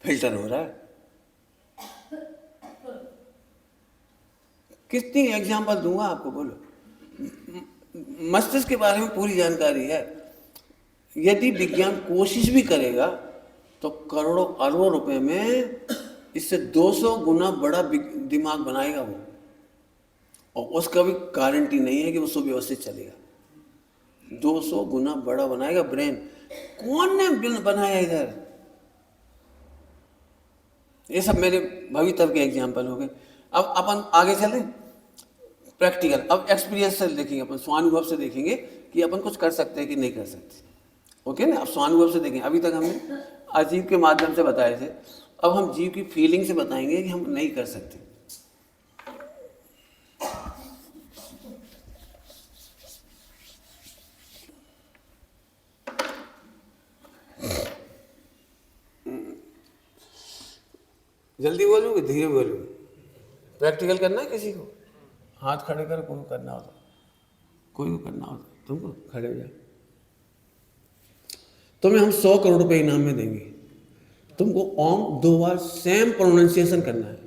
फिल्टर हो रहा है। कितनी एग्जाम्पल दूंगा आपको, बोलो। मस्तिष्क के बारे में पूरी जानकारी है। यदि विज्ञान कोशिश भी करेगा तो करोड़ों अरबों रुपए में इससे 200 गुना बड़ा दिमाग बनाएगा वो, और उसका भी गारंटी नहीं है कि वो सुव्यवस्थित चलेगा। 200 गुना बड़ा बनाएगा ब्रेन। कौन ने बनाया इधर? ये सब मेरे भविष्य के एग्जाम्पल हो गए। अब अपन आगे चलें, प्रैक्टिकल। अब एक्सपीरियंस से देखेंगे, अपन स्वानुभव से देखेंगे कि अपन कुछ कर सकते हैं कि नहीं कर सकते। ओके ना? अब स्वानुभव से देखें। अभी तक हमने अजीब के माध्यम से बताए थे, अब हम जीव की फीलिंग से बताएंगे कि हम नहीं कर सकते। जल्दी बोलूँ धीरे बोलूँ? प्रैक्टिकल करना है किसी को? हाथ खड़े कर, कोई करना होता, कोई को करना होता, तुमको खड़े हो जाओ। तुम्हें हम 100 करोड़ रुपए इनाम में देंगे। तुमको ओम 2 बार सेम प्रोनाउंसिएशन करना है।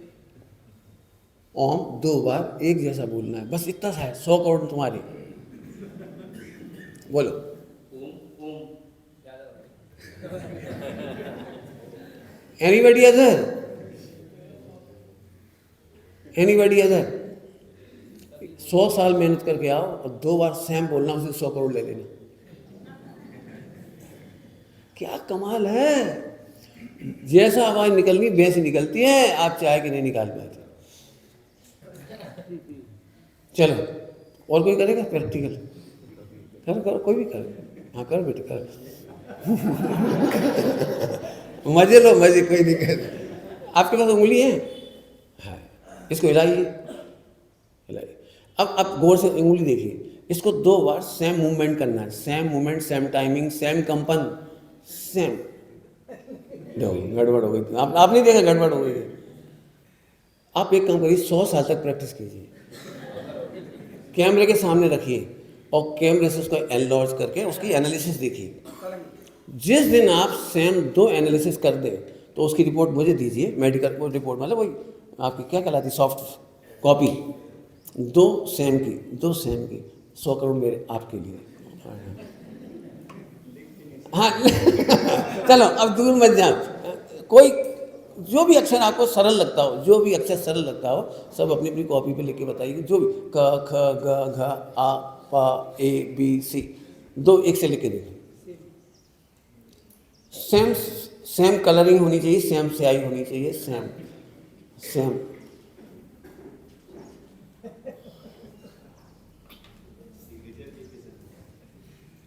ओम 2 बार एक जैसा बोलना है, बस इतना सा है। 100 करोड़ तुम्हारे। बोलो। Anybody other? Anybody other? 100 साल मेहनत करके आओ और 2 बार सेम बोलना, उसे 100 करोड़ ले लेना। क्या कमाल है! जैसा आवाज निकलनी वैसी निकलती है, आप चाहे कि नहीं निकाल पाते। चलो, और कोई करेगा प्रैक्टिकल? कर, कोई भी कर। हाँ कर बेटे कर। मजे लो मजे, कोई नहीं कर। आपके पास उंगली है? हाँ, इसको हिलाइए, हिलाइए। अब गौर से उंगली देखिए। इसको 2 बार सेम मूवमेंट करना है। Same movement, same timing, same कंपन, सेम। गड़बड़ हो गई। आप नहीं देखा गड़बड़ हो गई? आप एक काम करिए, 100 साल तक प्रैक्टिस कीजिए। कैमरे के सामने रखिए और कैमरे से उसको एनलॉज करके उसकी एनालिसिस देखिए। जिस दिन आप सेम 2 एनालिसिस कर दें तो उसकी रिपोर्ट मुझे दीजिए। मेडिकल रिपोर्ट मतलब वही आपकी क्या कहलाती, सॉफ्ट कॉपी। 2 सेम की 100 करोड़ मेरे आपके लिए। हाँ। चलो अब दूर मत जाओ। कोई जो भी अक्षर आपको सरल लगता हो, जो भी अक्षर सरल लगता हो, सब अपनी अपनी कॉपी पे लिख के बताइए। जो भी क ख ग घ आ प ए बी सी 2 एक से लिख के देखिए। सेम कलरिंग होनी चाहिए, सेम स्याही होनी चाहिए, सेम।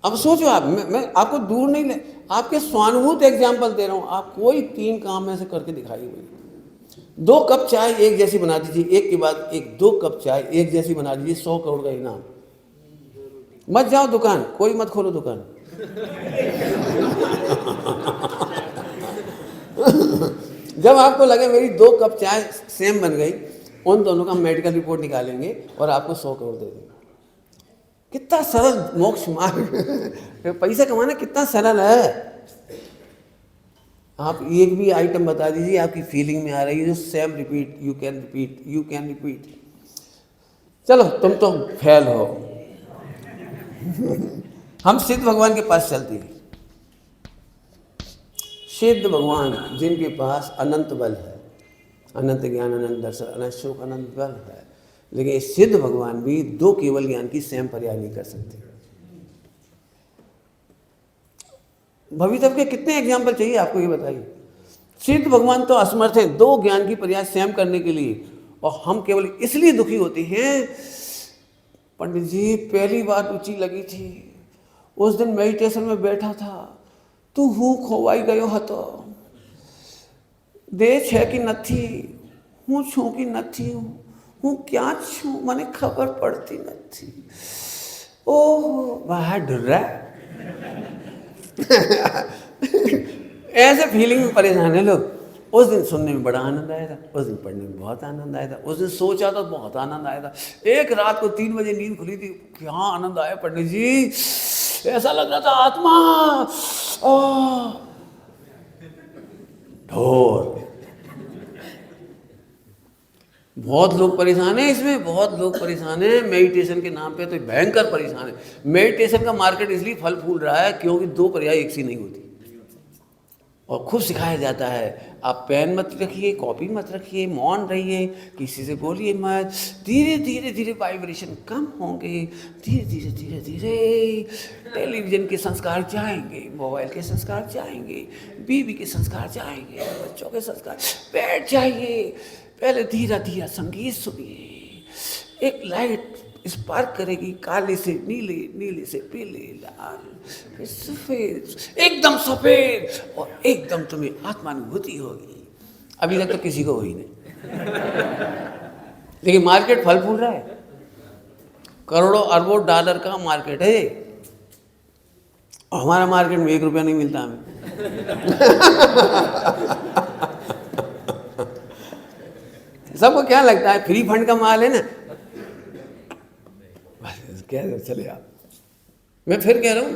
अब सोचो आप, मैं आपको दूर नहीं ले, आपके स्वानुभूत एग्जाम्पल दे रहा हूँ। आप कोई 3 काम में से करके दिखाइए मुझे। 2 कप चाय एक जैसी बना दीजिए, एक के बाद एक 2 कप चाय एक जैसी बना दीजिए, 100 करोड़ का इनाम। मत जाओ दुकान, कोई मत खोलो दुकान। जब आपको लगे मेरी 2 कप चाय सेम बन गई, उन दोनों का मेडिकल रिपोर्ट निकालेंगे और आपको 100 करोड़ दे देंगे। कितना सरल मोक्ष मार्ग। पैसा कमाना कितना सरल है। आप एक भी आइटम बता दीजिए आपकी फीलिंग में आ रही है, जो same repeat, you can repeat. चलो तुम तो फेल हो। हम सिद्ध भगवान के पास चलते हैं। सिद्ध भगवान जिनके पास अनंत बल है, अनंत ज्ञान, अनंत दर्शन, अनंत सुख, अनंत बल है, लेकिन सिद्ध भगवान भी 2 केवल ज्ञान की सेम पर्याय नहीं कर सकते। भविष्य के कितने एग्जाम्पल चाहिए आपको, ये बताइए। सिद्ध भगवान तो असमर्थ हैं 2 ज्ञान की पर्याय सेम करने के लिए, और हम केवल इसलिए दुखी होते हैं। पंडित जी पहली बार रुचि लगी थी, उस दिन मेडिटेशन में बैठा था, तू हूँ खोवाई गयो हतो, दे छे कि नथी, हूँ छू कि नथी हूँ क्या छू, मने खबर पड़ती नथी। ओह बाहर डर रहा। ऐसे फीलिंग में परेशान है लोग। उस दिन सुनने में बड़ा आनंद आया था, उस दिन पढ़ने में बहुत आनंद आया था, उस दिन सोचा तो बहुत आनंद आया था। एक रात को 3 बजे नींद खुली थी, क्या आनंद आया पंडित जी, ऐसा लग रहा था आत्मा ढोर। बहुत लोग परेशान हैं इसमें, बहुत लोग परेशान हैं मेडिटेशन के नाम पे, तो भयंकर परेशान है। मेडिटेशन का मार्केट इसलिए फल फूल रहा है क्योंकि 2 पर्याय एक सी नहीं होती, और खूब सिखाया जाता है। आप पेन मत रखिए, कॉपी मत रखिए, मौन रहिए, किसी से बोलिए मत, धीरे धीरे धीरे वाइब्रेशन कम होंगे, धीरे धीरे धीरे धीरे टेलीविजन के संस्कार जाएंगे, मोबाइल के संस्कार जाएंगे, बीवी के संस्कार जाएंगे, बच्चों के संस्कार। बैठ जाइए, पहले धीरे धीरे संगीत सुनिए, एक लाइट स्पार्क करेगी, काले से नीले, नीले से पीले, लाल, फिर सफेद, एकदम सफेद, और एकदम तुम्हें आत्मानुभूति होगी। अभी तक तो किसी को हुई नहीं, लेकिन मार्केट फल फूल रहा है। करोड़ों अरबों डॉलर का मार्केट है, और हमारा मार्केट में 1 रुपया नहीं मिलता हमें। सबको क्या लगता है फ्री फंड का माल है ना, क्या चले आप। मैं फिर कह रहा हूँ,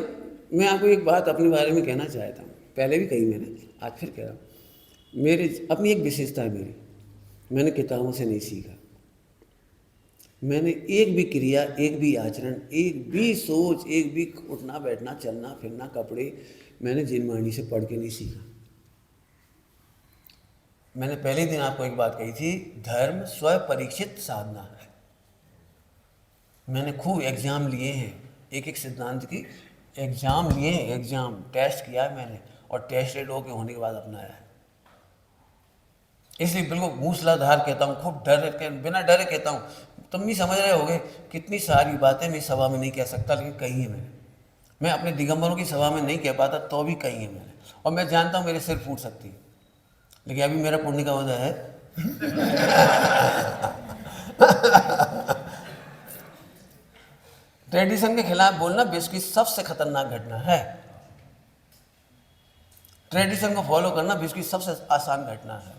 मैं आपको एक बात अपने बारे में कहना चाहता हूँ, पहले भी कही मैंने, आज फिर कह रहा हूँ। मेरे अपनी एक विशेषता है मेरी, मैंने किताबों से नहीं सीखा। मैंने एक भी क्रिया, एक भी आचरण, एक भी सोच, एक भी उठना बैठना, चलना फिरना, कपड़े, मैंने जिनवाणी से पढ़ के नहीं सीखा। मैंने पहले दिन आपको एक बात कही थी, धर्म स्वपरीक्षित साधना है। मैंने खूब एग्ज़ाम लिए हैं, एक एक सिद्धांत की एग्ज़ाम लिए हैं, एग्ज़ाम टेस्ट किया है मैंने, और टेस्ट रेट ओके होने के बाद अपनाया है। इसलिए बिल्कुल मूसलाधार कहता हूँ, खूब डर के, बिना डरे कहता हूँ। तुम भी समझ रहे होगे कितनी सारी बातें मैं सभा में नहीं कह सकता, लेकिन कही है मैंने। मैं अपने दिगंबरों की सभा में नहीं कह पाता, तो भी कही है मैंने, और मैं जानता हूँ मेरे सिर फूट सकती है, लेकिन अभी मेरा पुण्य का वजह है। ट्रेडिशन के खिलाफ बोलना विश्व की सबसे खतरनाक घटना है। ट्रेडिशन को फॉलो करना विश्व की सबसे आसान घटना है।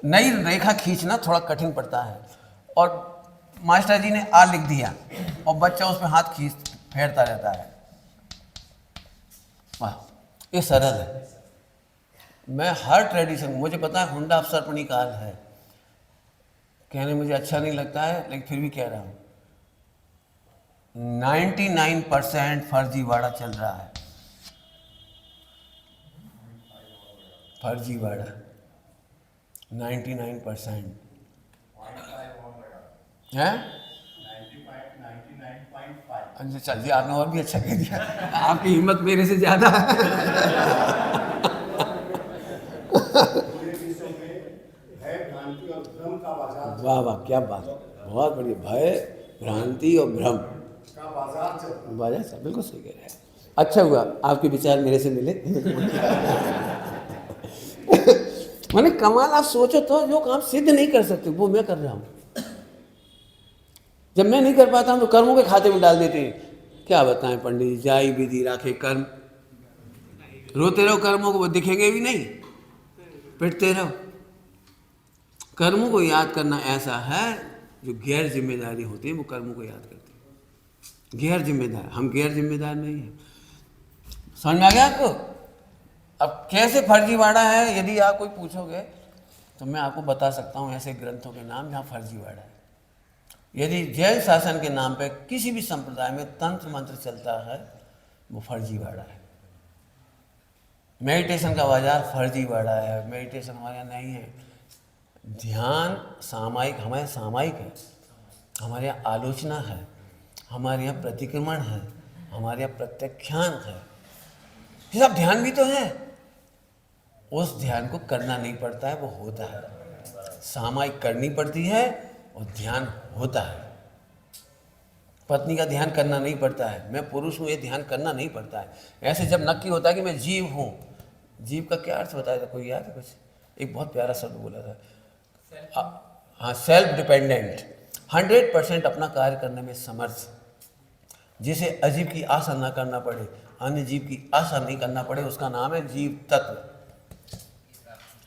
नई रेखा खींचना थोड़ा कठिन पड़ता है, और मास्टर जी ने आ लिख दिया और बच्चा उस पर हाथ खींच फेरता रहता है। वाह, ये सरल है। मैं हर ट्रेडिशन, मुझे पता है हुंडा अवसरपणी काल है, कहने मुझे अच्छा नहीं लगता है, लेकिन फिर भी कह रहा हूँ। 99% फर्जीवाड़ा चल रहा है, फर्जीवाड़ा 99% है। 99.5। अच्छा चलिए, आपने और भी अच्छा कह दिया, आपकी हिम्मत मेरे से ज़्यादा है। वाह वाह, क्या बात, बहुत बढ़िया। भय, भ्रांति और भ्रम, बाजार चल, बिल्कुल सही कह रहे हैं। अच्छा हुआ आपके विचार मेरे से मिले। मैंने कमाल, आप सोचो तो, जो काम सिद्ध नहीं कर सकते वो मैं कर रहा हूँ। जब मैं नहीं कर पाता हूँ तो कर्मों के खाते में डाल देते हैं। क्या बताएं पंडित जी, जाई विधि राखे कर्म, रोते रहो कर्मों को, वो दिखेंगे भी नहीं, पिटते रहो। कर्मों को याद करना ऐसा है, जो गैर जिम्मेदारी होती है वो कर्मों को याद करती है। गैर जिम्मेदार, हम गैर जिम्मेदार नहीं हैं। समझ में आ गया आपको? अब कैसे फर्जीवाड़ा है, यदि आप कोई पूछोगे तो मैं आपको बता सकता हूँ ऐसे ग्रंथों के नाम जहाँ फर्जीवाड़ा है। यदि जैन शासन के नाम पे किसी भी संप्रदाय में तंत्र मंत्र चलता है, वो फर्जीवाड़ा है। मेडिटेशन का बाजार फर्जीवाड़ा है। मेडिटेशन हमारे यहाँ नहीं है। ध्यान सामायिक, हमारे सामायिक है। हमारे यहाँ आलोचना है, हमारे यहाँ प्रतिक्रमण है, हमारे यहाँ प्रत्याख्यान है। ये सब ध्यान भी तो है। उस ध्यान को करना नहीं पड़ता है, वो होता है। सामायिक करनी पड़ती है और ध्यान होता है। पत्नी का ध्यान करना नहीं पड़ता है, मैं पुरुष हूँ ये ध्यान करना नहीं पड़ता है। ऐसे जब नक्की होता है कि मैं जीव हूँ, जीव का क्या अर्थ बताया था, कोई याद है कुछ? एक बहुत प्यारा शब्द बोला था, हाँ, सेल्फ डिपेंडेंट, 100% अपना कार्य करने में समर्थ, जिसे अजीव की आशा ना करना पड़े, अन्य जीव की आशा नहीं करना पड़े, उसका नाम है जीव तत्व।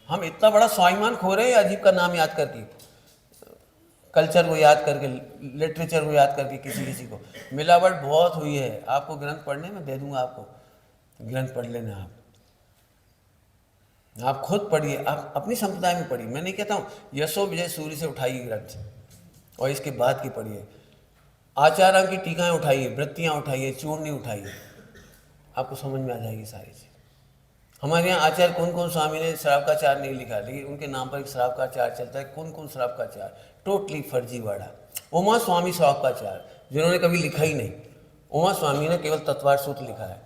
हम इतना बड़ा स्वाभिमान खो रहे हैं अजीब का नाम याद करके, कल्चर को याद करके, लिटरेचर को याद करके। किसी को मिलावट बहुत हुई है। आपको ग्रंथ पढ़ने में दे दूंगा, आपको ग्रंथ पढ़ लेना। आप खुद पढ़िए, आप अपनी संप्रदाय में पढ़िए। मैं नहीं कहता हूँ यशो विजय सूर्य से उठाइए ग्रंथ और इसके बाद की पढ़िए। आचार्यों की टीकाएँ उठाइए, वृत्तियाँ उठाइए, चूर्णी उठाइए, आपको समझ में आ जाएगी सारी चीज़। हमारे यहाँ आचार्य कौन कौन स्वामी ने शराब का चार नहीं लिखा, लेकिन उनके नाम पर एक शराब का चार चलता है। कौन कौन शराब का चार? टोटली फर्जीवाड़ा। उमा स्वामी शराब का चार, जिन्होंने कभी लिखा ही नहीं। उमा स्वामी ने केवल तत्वार सूत्र लिखा है,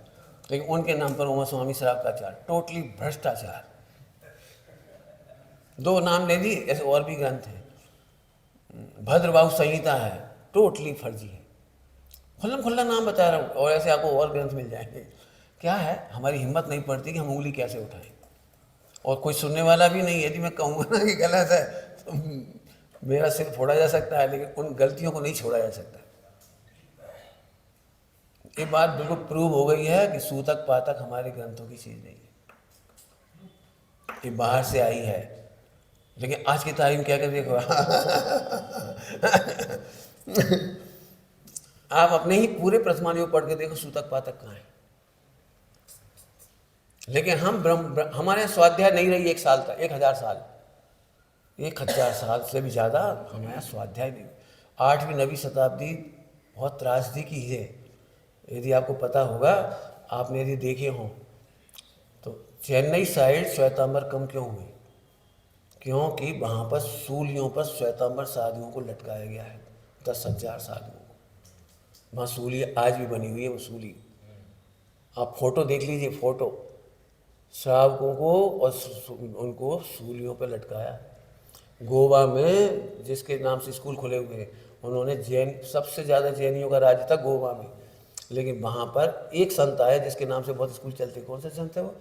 लेकिन उनके नाम पर उमा स्वामी शराब का चार, टोटली भ्रष्टाचार। दो नाम ले दी, ऐसे और भी ग्रंथ हैं। भद्रबाहु संहिता है, टोटली फर्जी है। खुल्लम खुल्ला नाम बता रहा हूँ, और ऐसे आपको और ग्रंथ मिल जाएंगे। क्या है, हमारी हिम्मत नहीं पड़ती कि हम उंगली कैसे उठाएं, और कोई सुनने वाला भी नहीं। यदि मैं कहूँगा ना कि गलत है तो मेरा सिर फोड़ा जा सकता है, लेकिन उन गलतियों को नहीं छोड़ा जा सकता। ये बात बिल्कुल प्रूव हो गई है कि सूतक पातक हमारे ग्रंथों की चीज़ नहीं है, ये बाहर से आई है। लेकिन आज की तारीख क्या कर देखो आप अपने ही पूरे प्रथमानियों पढ़ के देखो, सूतक पातक कहाँ है। लेकिन हम हमारे यहाँ स्वाध्याय नहीं रही 1 साल तक, 1000 साल, 1000 साल से भी ज़्यादा हमारे यहाँ स्वाध्याय नहीं। 8वीं 9वीं शताब्दी बहुत त्रासदी की है। यदि आपको पता होगा, आपने यदि देखे हों तो चेन्नई साइड श्वेतांबर कम क्यों हुई? क्योंकि वहाँ पर सूलियों पर श्वेतांबर साधुओं को लटकाया गया है, 10,000 साधुओं को। वहाँ सूली आज भी बनी हुई है, वो सूली आप फोटो देख लीजिए, फोटो श्रावकों को और उनको सूलियों पर लटकाया। गोवा में जिसके नाम से स्कूल खुले हुए हैं, उन्होंने जैन, सबसे ज़्यादा जैनियों का राज्य था गोवा में, लेकिन वहाँ पर एक संत आया जिसके नाम से बहुत स्कूल चलते। कौन सा संत है वो?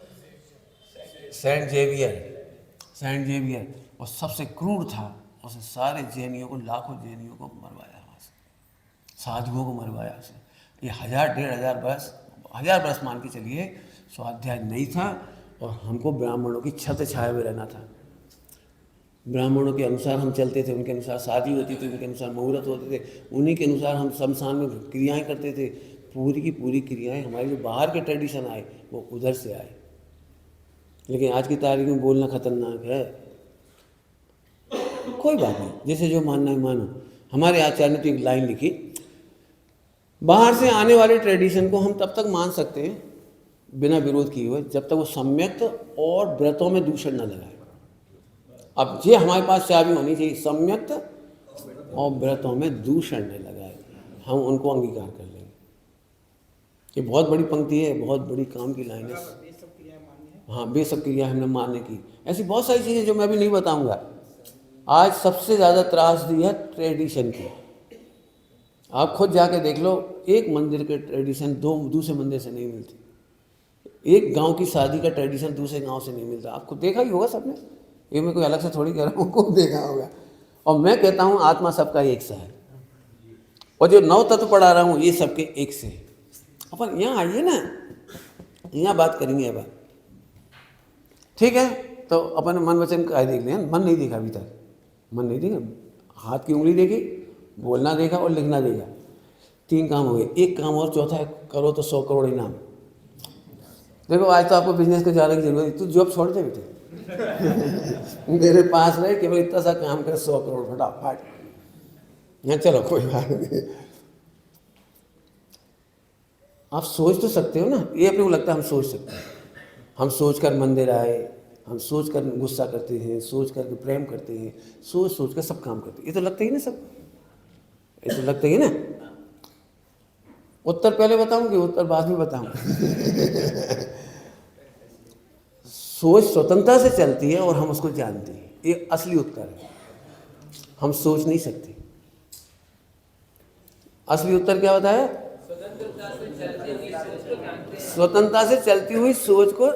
Saint Xavier. सेंट जेवियर, और सबसे क्रूर था। उसने सारे जैनियों को, लाखों जैनियों को मरवाया, वहाँ से साधुओं को मरवाया उसे। ये 1000-1500 वर्ष, 1000 वर्ष मान के चलिए, स्वाध्याय नहीं था, और हमको ब्राह्मणों की छत्र छाया में रहना था। ब्राह्मणों के अनुसार हम चलते थे, उनके अनुसार शादी होती थी, उनके अनुसार मुहूर्त होते थे, उन्हीं के अनुसार हम शमशान में क्रियाएं करते थे। पूरी की पूरी क्रियाएं हमारे जो बाहर के ट्रेडिशन आए वो उधर से आए। लेकिन आज की तारीख में बोलना खतरनाक है। कोई बात नहीं, जैसे जो मानना है मानो। हमारे आचार्य ने तो एक लाइन लिखी, बाहर से आने वाले ट्रेडिशन को हम तब तक मान सकते हैं बिना विरोध किए हुए, जब तक वो सम्यक्त और व्रतों में दूषण न लगाए। अब ये हमारे पास चाबी होनी चाहिए, सम्यक्त और व्रतों में दूषण न लगाए, हम उनको अंगीकार कर लेंगे। ये बहुत बड़ी पंक्ति है, बहुत बड़ी काम की लाइन है। हाँ, बेशक क्रिया हमने मानने की। ऐसी बहुत सारी चीज़ें जो मैं अभी नहीं बताऊंगा। आज सबसे ज़्यादा त्रासदी है ट्रेडिशन की। आप खुद जाके देख लो, एक मंदिर के ट्रेडिशन दो दूसरे मंदिर से नहीं मिलती, एक गांव की शादी का ट्रेडिशन दूसरे गांव से नहीं मिलता। आपको देखा ही होगा सबने, ये मैं कोई अलग से थोड़ी कह रहा हूँ, खूब देखा होगा। और मैं कहता हूँ आत्मा सबका एक सा है, और जो 9 तत्व पढ़ा रहा हूँ ये सबके एक से है। अपन यहाँ आइए ना, यहाँ बात करेंगे अब, ठीक है? तो अपन मन वचन का देख लिया, मन नहीं देखा अभी तक, मन नहीं देखा, हाथ की उंगली देखी, बोलना देखा और लिखना देखा, 3 काम हो गए। एक काम और चौथा है, करो तो 100 करोड़ इनाम। देखो आज तो आपको बिजनेस को जाने की जरूरत है, तू जॉब छोड़ दे बेटे मेरे पास रहे, केवल इतना सा काम कर, 100 करोड़ फटाफट। यहाँ चलो कोई बात नहीं, आप सोच तो सकते हो ना, ये अपने को लगता है हम सोच सकते हैं। हम सोच कर मंदिर आए, हम सोच कर गुस्सा करते हैं, सोच कर प्रेम करते हैं, सोच कर सब काम करते हैं। ये तो लगता ही ना सब, ये तो लगता ही ना। उत्तर पहले बताऊं कि उत्तर बाद में बताऊं? सोच स्वतंत्रता से चलती है और हम उसको जानते हैं, ये असली उत्तर है। हम सोच नहीं सकते। असली उत्तर क्या बताया? स्वतंत्रता से चलती हुई सोच को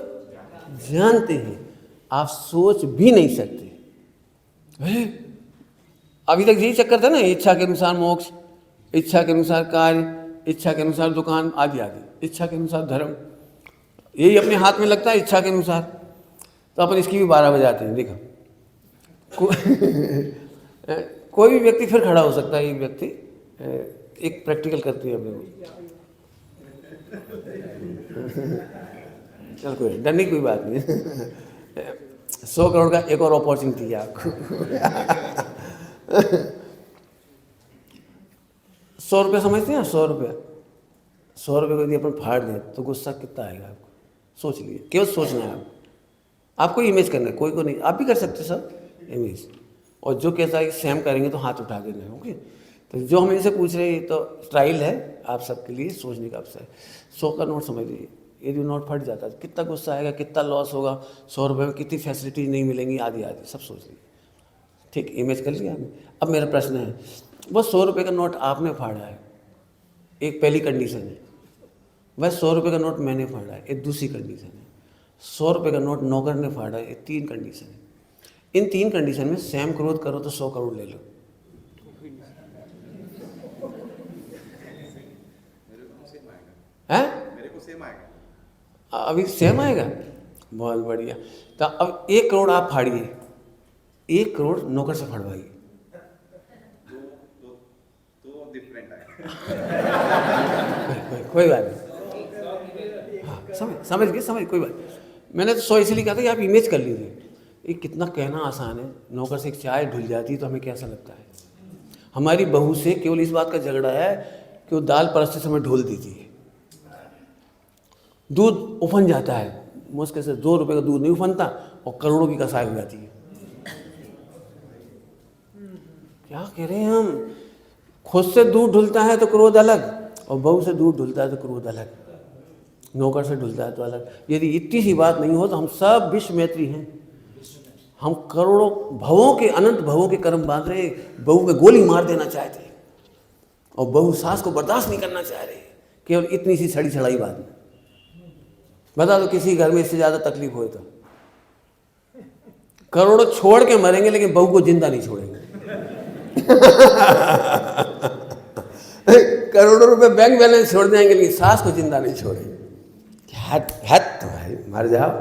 जानते हैं। आप सोच भी नहीं सकते। अभी तक यही चक्कर था ना, इच्छा के अनुसार मोक्ष, इच्छा के अनुसार कार्य, इच्छा के अनुसार दुकान आदि आदि, इच्छा के अनुसार धर्म, यही अपने हाथ में लगता है इच्छा के अनुसार। तो अपन इसकी भी 12 बजाते हैं। देखो कोई भी व्यक्ति फिर खड़ा हो सकता है, एक व्यक्ति एक प्रैक्टिकल करती है अपने को। चल कोई डरने की कोई बात नहीं 100 करोड़ का एक और अपॉर्चुनिटी है आपको 100 रुपये समझते हैं? 100 रुपये, 100 रुपये को यदि अपन फाड़ दें तो गुस्सा कितना आएगा आपको? सोच लिए, केवल सोचना है आपको इमेज करना है, कोई को नहीं। आप भी कर सकते सर इमेज, और जो कैसा है सेम करेंगे तो हाथ उठा देना है। ओके, तो जो हम इनसे पूछ रहे हैं तो ट्रायल है आप सबके लिए, सोचने का अवसर है। 100 का नोट समझ लीजिए, यदि नोट फट जाता है कितना गुस्सा आएगा, कितना लॉस होगा, 100 रुपये में कितनी फैसिलिटीज नहीं मिलेंगी, आदि आदि सब सोच लीजिए। ठीक, इमेज कर लिया आपने। अब मेरा प्रश्न है, वो 100 रुपये का नोट आपने फाड़ा है, एक पहली कंडीशन है। वह 100 रुपये का नोट मैंने फाड़ा है, एक दूसरी कंडीशन है। 100 रुपये का नोट नौकर ने फाड़ा है, एक 3 कंडीशन है। इन 3 कंडीशन में सेम क्रोध करो तो 100 करोड़ ले लो। है? मेरे को सेम आएगा। अभी सेम आएगा, बहुत बढ़िया। तो अब 1 करोड़ आप फाड़िए, 1 करोड़ नौकर से फाड़वाइए। तो डिफरेंट आएगा कोई बात नहीं, हाँ समझ गए कोई बात। मैंने तो 100 इसलिए कहा था कि आप इमेज कर लीजिए। ये कितना कहना आसान है, नौकर से एक चाय ढुल जाती तो हमें कैसा लगता है। हमारी बहू से केवल इस बात का झगड़ा है कि वो दाल परसते समय ढोल देती है, दूध उफन जाता है, मुश्किल से 2 रुपये का दूध नहीं उफनता और करोड़ों की कसाई हो जाती है। क्या कह रहे हैं हम? खुद से दूध ढुलता है तो क्रोध अलग, और बहू से दूध ढुलता है तो क्रोध अलग, नौकर से ढुलता है तो अलग। यदि इतनी सी बात नहीं हो तो हम सब विश्व मैत्री हैं। हम करोड़ों भवों के, अनंत भवों के कर्म बांध रहे, बहू में गोली मार देना चाहते हैं और बहू सास को बर्दाश्त नहीं करना चाह रहे, केवल इतनी सी सड़ी सड़ाई बात में। बता दो किसी घर में इससे ज़्यादा तकलीफ हो तो करोड़ों छोड़ के मरेंगे लेकिन बहू को जिंदा नहीं छोड़ेंगे करोड़ों रुपए बैंक बैलेंस छोड़ देंगे लेकिन सास को जिंदा नहीं छोड़ेंगे। हद तो भाई, मर जाओ।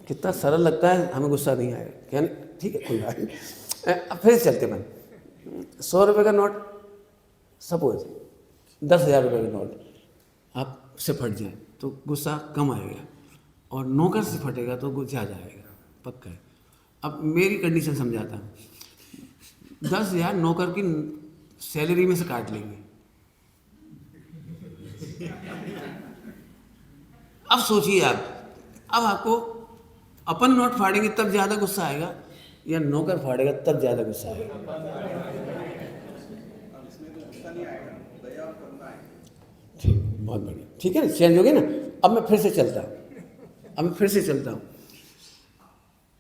कितना सरल लगता है, हमें गुस्सा नहीं आएगा क्या? ठीक है कोई बात नहीं। अब फिर चलते बन 100 रुपये का नोट, सपोज 10,000 रुपये का नोट आप से फट जाए तो गुस्सा कम आएगा, और नौकर से फटेगा तो गुस्सा जाएगा, पक्का है। अब मेरी कंडीशन समझाता हूँ। 10,000 नौकर की सैलरी में से काट लेंगे। अब सोचिए आप, अब आपको अपन नोट फाड़ेंगे तब ज़्यादा गुस्सा आएगा या नौकर फाड़ेगा तब ज़्यादा गुस्सा आएगा? ठीक, बहुत बढ़िया, ठीक है, चेंज हो गया ना। अब मैं फिर से चलता हूँ।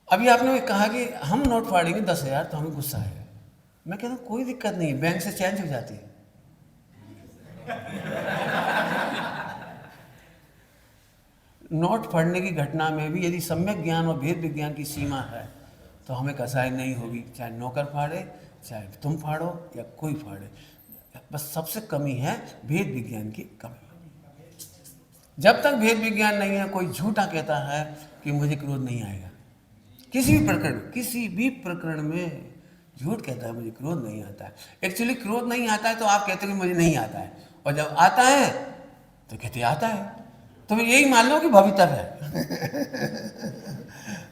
अभी आपने कहा कि हम नोट फाड़ेंगे 10,000 तो हमें गुस्सा आएगा, मैं कहता हूँ कोई दिक्कत नहीं है, बैंक से चेंज हो जाती है। नोट पढ़ने की घटना में भी यदि सम्यक ज्ञान और भेद विज्ञान की सीमा है तो हमें कसाई नहीं होगी, चाहे नौकर फाड़े, चाहे तुम फाड़ो या कोई फाड़े। बस सबसे कमी है भेद विज्ञान की कमी। जब तक भेद विज्ञान नहीं है, कोई झूठा कहता है कि मुझे क्रोध नहीं आएगा, किसी भी प्रकरण में झूठ कहता है मुझे क्रोध नहीं आता है। एक्चुअली क्रोध नहीं आता है तो आप कहते हो कि मुझे नहीं आता है, और जब आता है तो कहते आता है। तो फिर यही मान लो कि भवितव्य है।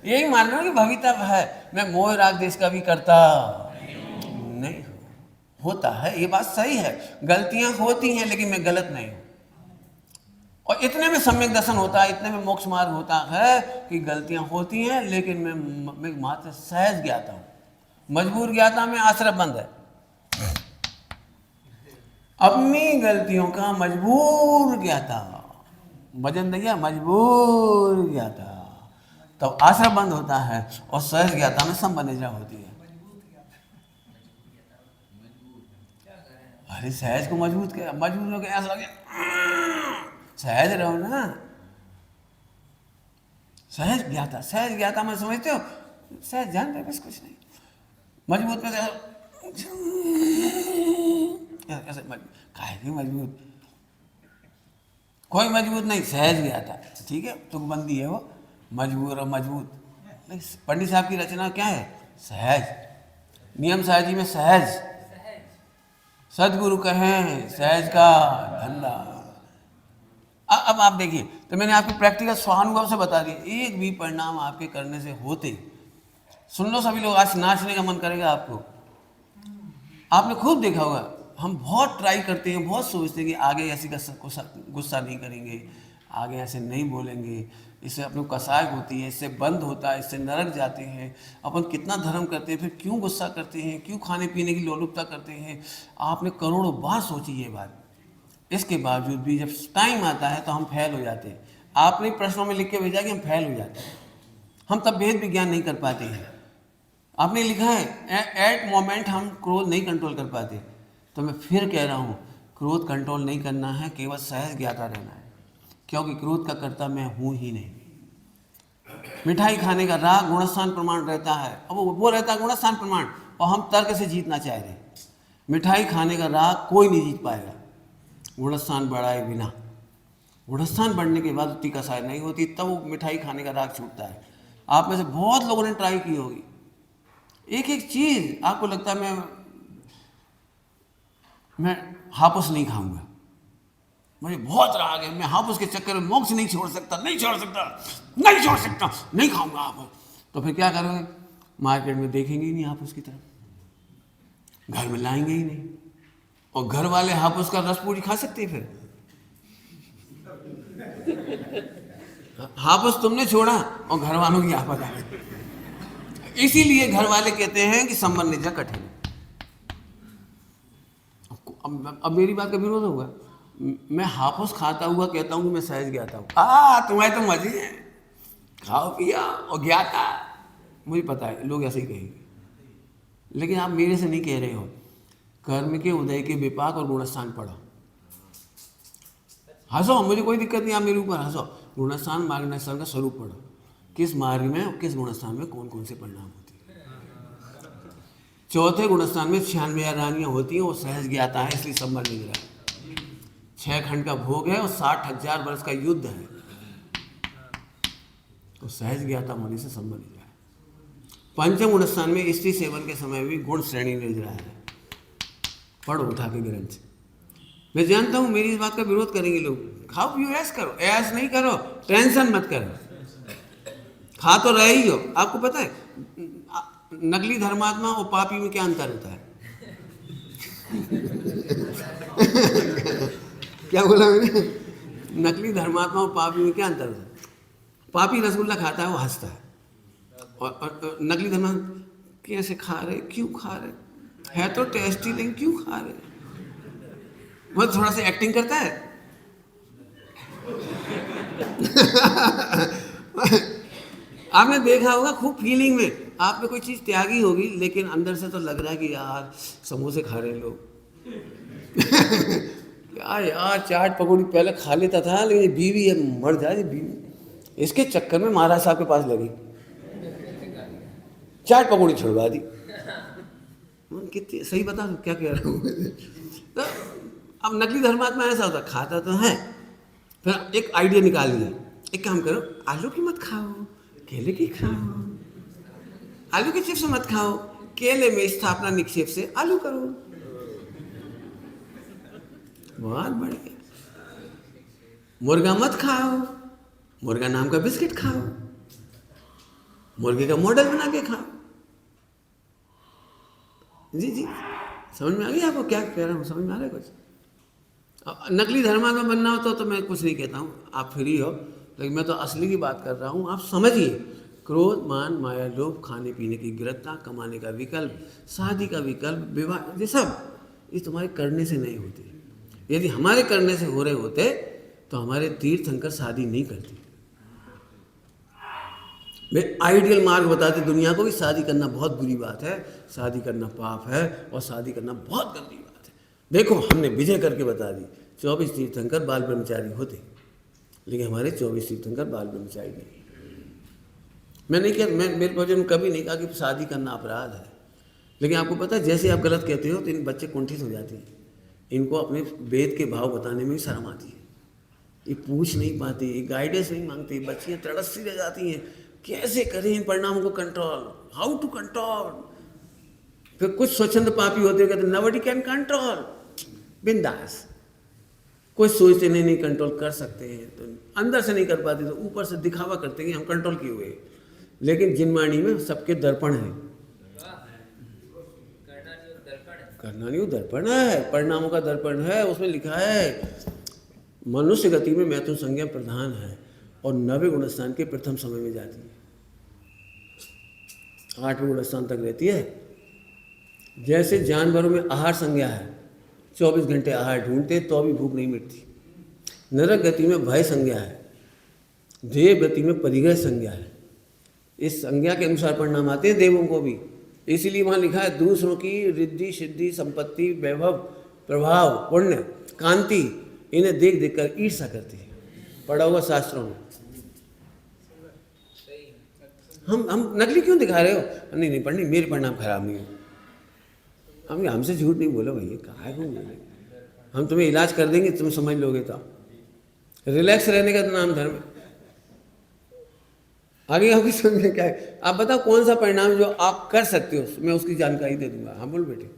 यही मान लो कि भवितव्य है। मैं मोह राग देश का भी करता नहीं हूँ। होता है, ये बात सही है, गलतियां होती हैं, लेकिन मैं गलत नहीं हूं। और इतने में सम्यक दर्शन होता है, इतने में मोक्ष मार्ग होता है कि गलतियां होती हैं, लेकिन मैं मात्र सहज ज्ञाता हूं। मजबूर ज्ञाता में आश्रय बंद है। अपनी गलतियों का मजबूर ज्ञाता, वजन देखिए, मजबूर ज्ञाता, तब तो आश्रय बंद होता है, और सहज ज्ञाता में संबंधित होती है। अरे सहज को मजबूत क्या, मजबूत हो गया, ऐसा लगे सहज रहो ना। सहज ज्ञाता में समझते हो, सहज जान रहे, बस कुछ नहीं। मजबूत में ऐसे काहे की मजबूत, कोई मजबूत नहीं, सहज ज्ञाता, ठीक है, तुकबंदी है वो, मजबूर और मजबूत। पंडित साहब की रचना क्या है? सहज। नियम साहजी में सहज, सदगुरु कहें सहज का धंधा। अब आप देखिए, तो मैंने आपको प्रैक्टिकल स्वानुभव से बता दिया, एक भी परिणाम आपके करने से होते, सुन लो सभी लोग, आज नाचने का मन करेगा आपको। आपने खूब देखा होगा, हम बहुत ट्राई करते हैं, बहुत सोचते हैं कि आगे ऐसी गुस्सा नहीं करेंगे, आगे ऐसे नहीं बोलेंगे, इससे अपने कसाय होती है, इससे बंद होता है, इससे नरक जाते हैं। अपन कितना धर्म करते हैं, फिर क्यों गुस्सा करते हैं, क्यों खाने पीने की लोलुपता करते हैं। आपने करोड़ों बार सोची ये बात, इसके बावजूद भी जब टाइम आता है तो हम फेल हो जाते हैं। आपने प्रश्नों में लिख के भेजा कि हम फेल हो जाते हैं, हम तब भेद विज्ञान नहीं कर पाते हैं। आपने लिखा है एट मोमेंट हम क्रोध नहीं कंट्रोल कर पाते। तो मैं फिर कह रहा हूँ, क्रोध कंट्रोल नहीं करना है, केवल सहज ज्ञाता रहना है, क्योंकि क्रोध का कर्ता मैं हूँ ही नहीं। मिठाई खाने का राग गुणस्थान प्रमाण रहता है, अब वो रहता है गुणस्थान प्रमाण, और हम तर्क से जीतना चाह रहे हैं। मिठाई खाने का राग कोई नहीं जीत पाएगा गुणस्थान बढ़ाए बिना। गुणस्थान बढ़ने के बाद उतनी कसाई नहीं होती, तब वो मिठाई खाने का राग छूटता है। आप में से बहुत लोगों ने ट्राई की होगी, एक एक चीज़ आपको लगता है मैं हापुस नहीं खाऊंगा, मुझे बहुत राग है, मैं हापुस के चक्कर में मोक्ष नहीं छोड़ सकता, नहीं खाऊंगा हापुस। तो फिर क्या करोगे? मार्केट में देखेंगे ही नहीं हापुस की तरफ, घर में लाएंगे ही नहीं, और घर वाले हापुस का रस पूरी खा सकते हैं। फिर हापुस तुमने छोड़ा और घर वालों की आफत आ गई। इसीलिए घर वाले कहते हैं कि संबंध निजा कठिन। अब मेरी बात का विरोध होगा, मैं हापुस खाता हुआ कहता हूँ कि मैं सहज ज्ञाता हूँ। तुम्हारे तो मजे हैं, खाओ पिया और ज्ञाता। मुझे पता है लोग ऐसे ही कहेंगे, लेकिन आप मेरे से नहीं कह रहे हो। कर्म के उदय के विपाक और गुणस्थान पढ़ो, हंसो, मुझे कोई दिक्कत नहीं, आप मेरे ऊपर हंसो। गुणस्थान मार्गदर्शन का स्वरूप पढ़ो, किस मार्ग में और किस गुणस्थान में कौन कौन से परिणाम होते हैं। चौथे गुणस्थान में 96 रानियाँ होती हैं, वो सहज ज्ञाता है, इसलिए संबंध नहीं रहा। 6 खंड का भोग है और 60,000 वर्ष का युद्ध है, तो सहज ज्ञाता होने से संबंध नहीं रहा। पंचम गुणस्थान में स्त्री सेवन के समय भी गुण श्रेणी नहीं रहा है। पढ़ो उठा के ग्रंथ। मैं जानता हूँ मेरी इस बात का विरोध करेंगे लोग, खाओ पियो ऐश करो, ऐश नहीं करो, टेंशन मत करो, खा तो रहे ही हो। आपको पता है नकली धर्मात्मा और पापी में क्या अंतर होता है? क्या बोला मैंने? नकली धर्मात्मा और पापी में क्या अंतर होता है? पापी रसगुल्ला खाता है, वो हंसता है, और नकली धर्मात्मा कैसे खा रहे, क्यों खा रहे, है तो टेस्टी लेकिन क्यों खा रहे, वो थोड़ा सा एक्टिंग करता है। आपने देखा होगा खूब फीलिंग में, आप में कोई चीज़ त्यागी होगी, लेकिन अंदर से तो लग रहा है कि यार समोसे खा रहे हैं लोग। यार चाट पकौड़ी पहले खा लेता था, लेकिन बीवी है, मर जाए बीवी, इसके चक्कर में महाराज साहब के पास लगी, चाट पकौड़ी छुड़वा दी। कितनी सही बता दो क्या कह रहा हूँ। तो अब नकली धर्मात्मा ऐसा होता, खाता तो है, फिर एक आइडिया निकाल लिया, एक काम करो, आलू की मत खाओ, केले की खाओ, आलू के चिप्स मत खाओ, केले में स्थापना निक्षेप से आलू करो। बहुत बढ़िया। मुर्गा मत खाओ, मुर्गा नाम का बिस्किट खाओ, मुर्गे का मॉडल बना के खाओ। जी जी, समझ में आ गई आपको क्या कह रहा हूँ? समझ में आ रहा है कुछ? नकली धर्मात्मा बनना हो तो मैं कुछ नहीं कहता हूँ, आप फ्री हो, लेकिन मैं तो असली की बात कर रहा हूँ। आप समझिए, क्रोध, मान, माया, लोभ, खाने पीने की गिरफ्ता, कमाने का विकल्प, शादी का विकल्प, विवाह, ये सब ये तुम्हारे करने से नहीं होते। यदि हमारे करने से हो रहे होते तो हमारे तीर्थंकर शादी नहीं करते। मैं आइडियल मार्ग बताते दुनिया को भी, शादी करना बहुत बुरी बात है, शादी करना पाप है, और शादी करना बहुत गंदी बात है। देखो हमने विजय करके बता दी, 24 तीर्थंकर बाल ब्रह्मचारी होते, लेकिन हमारे 24 तीर्थंकर बाल ब्रह्मचारी नहीं। मैं नहीं कह, मैं मेरे भजन में कभी नहीं कहा कि शादी करना अपराध है, लेकिन आपको पता है जैसे आप गलत कहते हो तो इन बच्चे कुंठित हो जाते हैं, इनको अपने वेद के भाव बताने में भी शर्म आती है, ये पूछ नहीं पाते, ये गाइडेंस नहीं मांगते, बच्चियाँ तड़स्ती रह जाती हैं, कैसे करें इन परिणामों को कंट्रोल, हाउ टू कंट्रोल। फिर कुछ स्वच्छंद पापी होते हैं, कहते नोबडी कैन कंट्रोल, बिंदास, कोई सोचते नहीं कंट्रोल कर सकते हैं, तो अंदर से नहीं कर पाते, तो ऊपर से दिखावा करते हैं कि हम कंट्रोल किए हुए। लेकिन जिनवाणी में सबके दर्पण है, करना नहीं, दर्पण है, परिणामों का दर्पण है, उसमें लिखा है मनुष्य गति में मैथुन संज्ञा प्रधान है, और 9वें गुणस्थान के प्रथम समय में जाती है, 8वें गुणस्थान तक रहती है। जैसे जानवरों में आहार संज्ञा है, 24 घंटे आहार ढूंढते तो भी भूख नहीं मिटती। नरक गति में भय संज्ञा है, देव गति में परिग्रह संज्ञा है। इस संज्ञा के अनुसार परिणाम आते हैं देवों को भी, इसीलिए वहाँ लिखा है दूसरों की रिद्धि, सिद्धि, संपत्ति, वैभव, प्रभाव, पुण्य, कांति, इन्हें देख देख कर ईर्ष्या करती है। पढ़ा होगा शास्त्रों में। हम नकली क्यों दिखा रहे हो? नहीं पढ़नी, मेरे परिणाम खराब नहीं हो। हमसे झूठ नहीं बोलो भैया, कहाँ है बोले, हम तुम्हें इलाज कर देंगे, तुम समझ लोगे। तो रिलैक्स रहने का तो नाम धर्म है। आगे आपकी समझ में क्या है? आप बताओ कौन सा परिणाम जो आप कर सकते हो, मैं उसकी जानकारी दे दूंगा। हाँ बोल बेटे।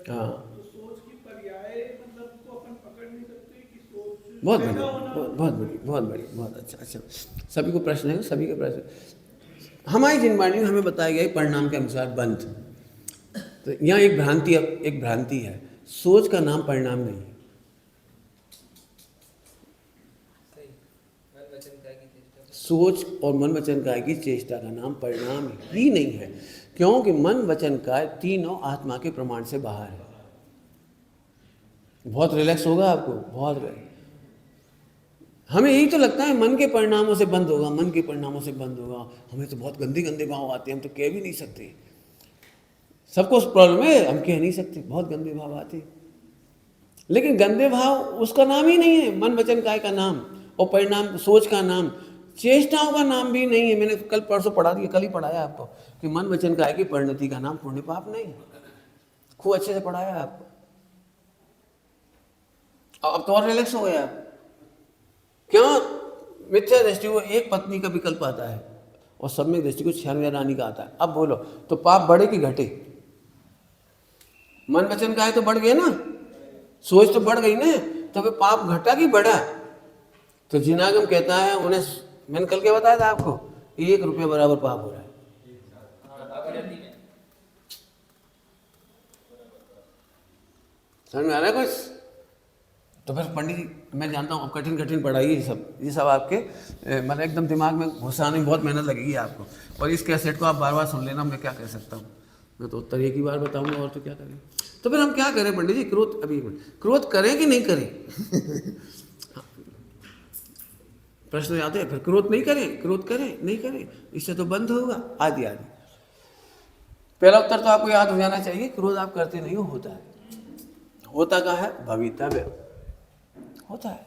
हाँ बहुत बढ़िया, बहुत बढ़िया, बहुत बढ़िया, बहुत अच्छा। सभी को प्रश्न है, सभी के प्रश्न। हमारी जिनवाणी में हमें बताया गया परिणाम के अनुसार बंध। तो यहाँ एक भ्रांति है, सोच का नाम परिणाम नहीं है। सोच और मन वचन काय की चेष्टा का नाम परिणाम ही नहीं है, क्योंकि मन वचन काय तीनों आत्मा के प्रमाण से बाहर है। बहुत रिलैक्स होगा आपको, बहुत रिलैक्स। हमें यही तो लगता है मन के परिणामों से बंद होगा, मन के परिणामों से बंद होगा। हमें तो बहुत गंदे भाव आते हैं, हम तो कह भी नहीं सकते। सबको प्रॉब्लम है, हम कह नहीं सकते, बहुत गंदे भाव आते। लेकिन गंदे भाव उसका नाम ही नहीं है, मन वचन काय का नाम, और परिणाम सोच का नाम, चेष्टाओं का नाम भी नहीं है। मैंने कल परसों पढ़ा दिया, कल ही पढ़ाया आपको कि मन वचन काय की परिणति का नाम पुण्य पाप नहीं। खूब अच्छे से पढ़ाया आपको। अब तो और रिलैक्स हो गए आप। क्यों? मिथ्या दृष्टि को एक पत्नी का विकल्प आता है, और सम्यक दृष्टि को 96 रानी का आता है। अब बोलो तो पाप बढ़े कि घटे? मन वचन काय तो बढ़ गए ना, सोच तो बढ़ गई ना, तो फिर पाप घटा कि बढ़ा? तो जिनागम कहता है, उन्हें मैंने कल क्या बताया था आपको, 1 रुपये बराबर पाप हो रहा है। समझ में आ रहा है कुछ? तो फिर पंडित जी, मैं जानता हूँ कठिन पढ़ाई, ये सब आपके मतलब एकदम दिमाग में घुसाने में बहुत मेहनत लगेगी आपको। और इस कैसेट को आप बार सुन लेना, मैं क्या कह सकता हूँ, मैं तो उत्तर एक ही बार बताऊँगा, और तो क्या करें। तो फिर हम क्या करें पंडित जी? क्रोध करें कि नहीं करें? प्रश्न आते हैं, फिर क्रोध नहीं करें, क्रोध करें नहीं करें, इससे तो बंद होगा, आदि आदि। पहला उत्तर तो आपको याद हो जाना चाहिए, क्रोध आप करते नहीं हो, होता है। होता क्या है? भवितव्य होता है।